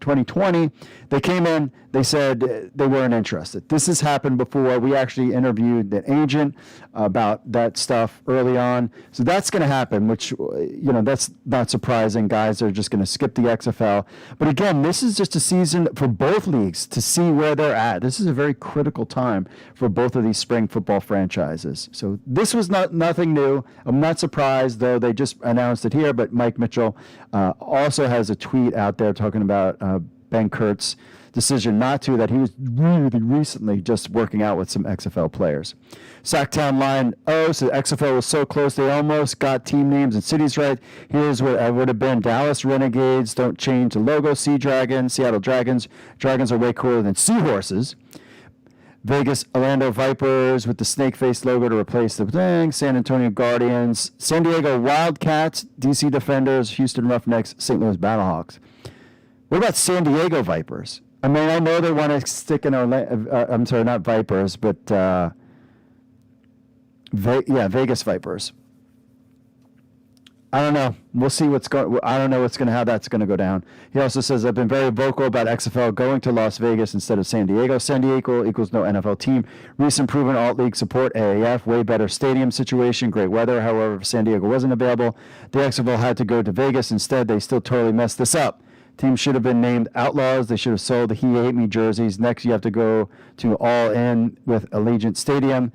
2020. They came in, they said they weren't interested. This has happened before. We actually interviewed the agent about that stuff early on. So that's going to happen, which, that's not surprising. Guys are just going to skip the XFL. But again, this is just a season for both leagues to see where they're at. This is a very critical time for both of these spring football franchises. So this was nothing new. I'm not surprised, though they just announced it here, but Mike Mitchell also has a tweet out there talking about Ben Kurt's decision not to, that he was really recently just working out with some XFL players. Sacktown Line so XFL was so close they almost got team names and cities right. Here's what I would have been: Dallas Renegades, don't change the logo. Sea Dragons, Seattle Dragons. Dragons are way cooler than seahorses. Vegas Orlando Vipers with the snake-faced logo to replace the thing. San Antonio Guardians. San Diego Wildcats. DC Defenders. Houston Roughnecks. St. Louis Battlehawks. What about San Diego Vipers? I mean, I know they want to stick in I'm sorry, not Vipers, but Vegas Vipers. I don't know. We'll see I don't know how that's going to go down. He also says, I've been very vocal about XFL going to Las Vegas instead of San Diego. San Diego equals no NFL team. Recent proven alt league support, AAF, way better stadium situation, great weather. However, if San Diego wasn't available, the XFL had to go to Vegas instead. They still totally messed this up. Teams should have been named Outlaws. They should have sold the He Hate Me jerseys. Next, you have to go to All In with Allegiant Stadium.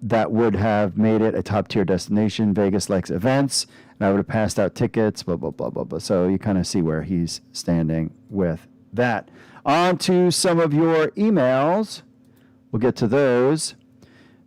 that would have made it a top tier destination. Vegas likes events, and I would have passed out tickets, blah, blah, blah, blah, blah. So you kind of see where he's standing with that. On to some of your emails. We'll get to those.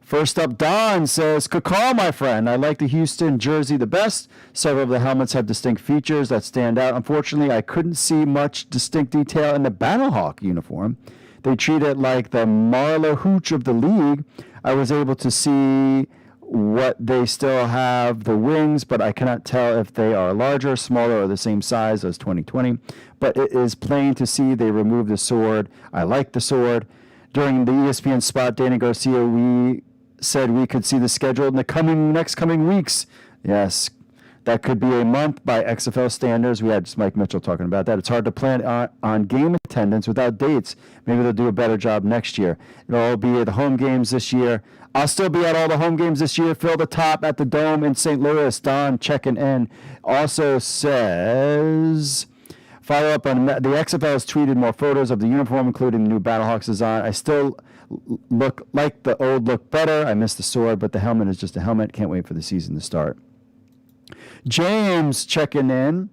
First up, Don says, "Caw, my friend. I like the Houston jersey the best. Several of the helmets have distinct features that stand out. Unfortunately, I couldn't see much distinct detail in the Battlehawk uniform. They treat it like the Marla Hooch of the league. I was able to see what they still have the wings, but I cannot tell if they are larger, smaller, or the same size as 2020. But it is plain to see they removed the sword. I like the sword. During the ESPN spot, Danny Garcia, we said we could see the schedule in the next coming weeks. Yes, that could be a month by XFL standards. We had just Mike Mitchell talking about that. It's hard to plan on game attendance without dates. Maybe they'll do a better job next year. It'll all be at the home games this year. I'll still be at all the home games this year. Fill the top at the Dome in St. Louis. Don checking in. Also says, follow up on the XFL has tweeted more photos of the uniform, including the new Battlehawks design. I still look like the old look better. I miss the sword, but the helmet is just a helmet. Can't wait for the season to start. James checking in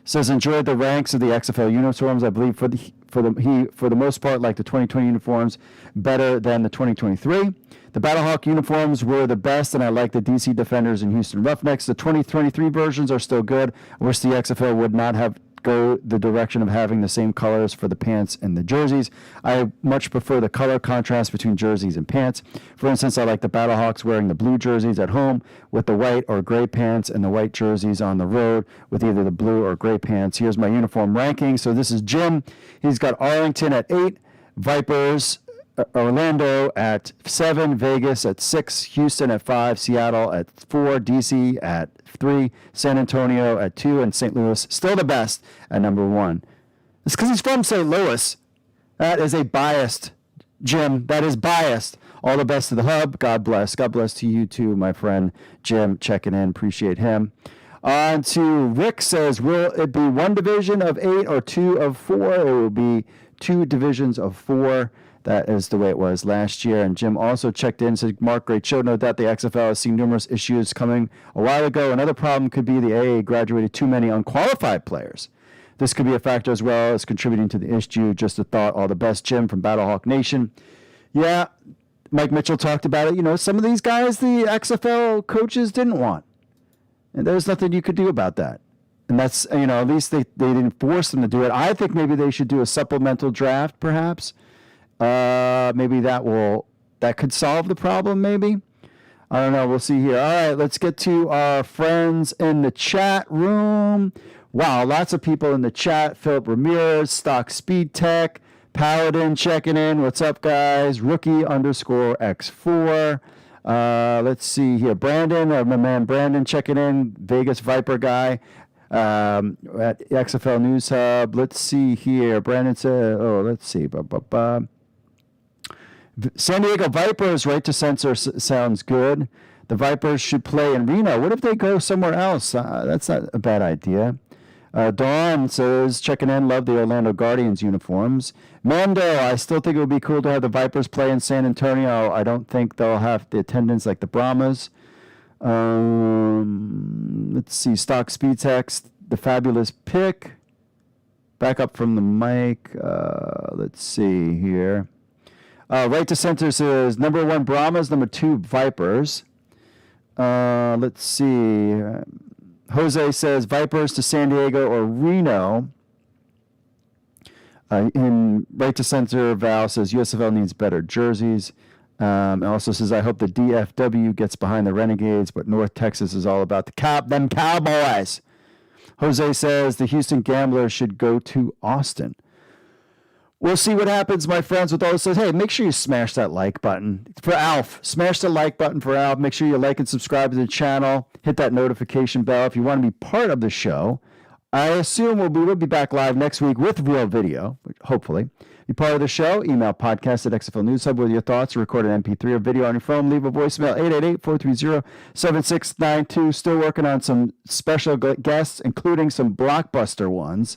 says, enjoyed the ranks of the XFL uniforms. I believe for the most part like the 2020 uniforms better than the 2023. The Battlehawk uniforms were the best, and I like the DC Defenders and Houston Roughnecks. The 2023 versions are still good. I wish the XFL would not have go the direction of having the same colors for the pants and the jerseys. I much prefer the color contrast between jerseys and pants. For instance, I like the Battlehawks wearing the blue jerseys at home with the white or gray pants and the white jerseys on the road with either the blue or gray pants. Here's my uniform ranking. So this is Jim. He's got Arlington at 8, Vipers, Orlando at 7, Vegas at 6, Houston at 5, Seattle at 4, DC at 3, San Antonio at 2, and St. Louis still the best at number 1. It's because he's from St. Louis. That is a biased, Jim. That is biased. All the best to the hub. God bless. God bless to you too, my friend Jim, checking in. Appreciate him. On to Rick says, will it be one division of 8 or 2 of 4? It will be 2 divisions of 4. That is the way it was last year. And Jim also checked in and said, Mark, great show. No doubt the XFL has seen numerous issues coming a while ago. Another problem could be the AA graduated too many unqualified players. This could be a factor as well as contributing to the issue. Just a thought. All the best, Jim from Battlehawk Nation. Yeah, Mike Mitchell talked about it. You know, some of these guys the XFL coaches didn't want. And there's nothing you could do about that. And that's, you know, at least they didn't force them to do it. I think maybe they should do a supplemental draft, perhaps. Maybe that could solve the problem, maybe. I don't know. We'll see here. All right, let's get to our friends in the chat room. Wow, lots of people in the chat. Philip Ramirez, Stock Speed Tech, Paladin checking in. What's up, guys? Rookie_X4. Let's see here. Brandon, my man Brandon checking in. Vegas Viper guy at XFL News Hub. Let's see here. Brandon said, let's see. San Diego Vipers, right to censor sounds good. The Vipers should play in Reno. What if they go somewhere else? That's not a bad idea. Dawn says, checking in, love the Orlando Guardians uniforms. Mando, I still think it would be cool to have the Vipers play in San Antonio. I don't think they'll have the attendance like the Brahmas. Let's see, Stock Speed Text, the fabulous pick. Back up from the mic. Let's see here. Right to center says number 1 Brahmas, number 2 Vipers. Let's see. Jose says Vipers to San Diego or Reno. In right to center, Val says USFL needs better jerseys. Also says I hope the DFW gets behind the Renegades, but North Texas is all about them Cowboys. Jose says the Houston Gamblers should go to Austin. We'll see what happens, my friends, with all this. Hey, make sure you smash that like button. For Alf, smash the like button for Alf. Make sure you like and subscribe to the channel. Hit that notification bell if you want to be part of the show. I assume we'll be back live next week with real video, hopefully. Be part of the show. Email podcast at XFL News Hub with your thoughts. Record an MP3 or video on your phone. Leave a voicemail, 888-430-7692. Still working on some special guests, including some blockbuster ones.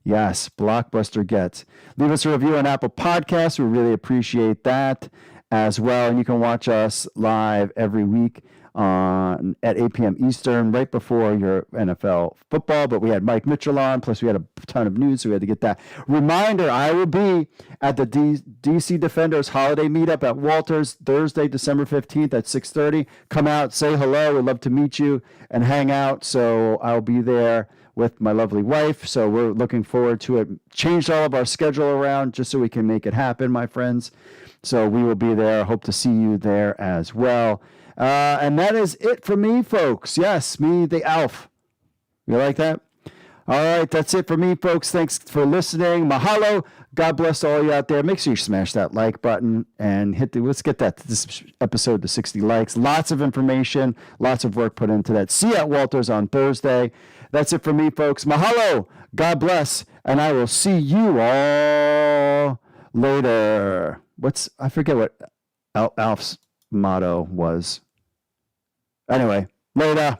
Yes, blockbuster gets. Leave us a review on Apple Podcasts. We really appreciate that. as well. And you can watch us live every week at 8 p.m. Eastern, right before your NFL football. But we had Mike Mitchell on, plus we had a ton of news, so we had to get that. Reminder, I will be at the DC Defenders holiday meetup at Walters Thursday, December 15th at 6:30. Come out, say hello. We'd love to meet you and hang out. So I'll be there with my lovely wife. So we're looking forward to it. Changed all of our schedule around just so we can make it happen, my friends. So we will be there. Hope to see you there as well. And that is it for me, folks. Yes, me, the Alf. You like that? All right, that's it for me, folks. Thanks for listening. Mahalo. God bless all you out there. Make sure you smash that like button and let's get this episode to 60 likes. Lots of information, lots of work put into that. See you at Walters on Thursday. That's it for me, folks. Mahalo. God bless. And I will see you all later. I forget what Alf's motto was. Anyway, later.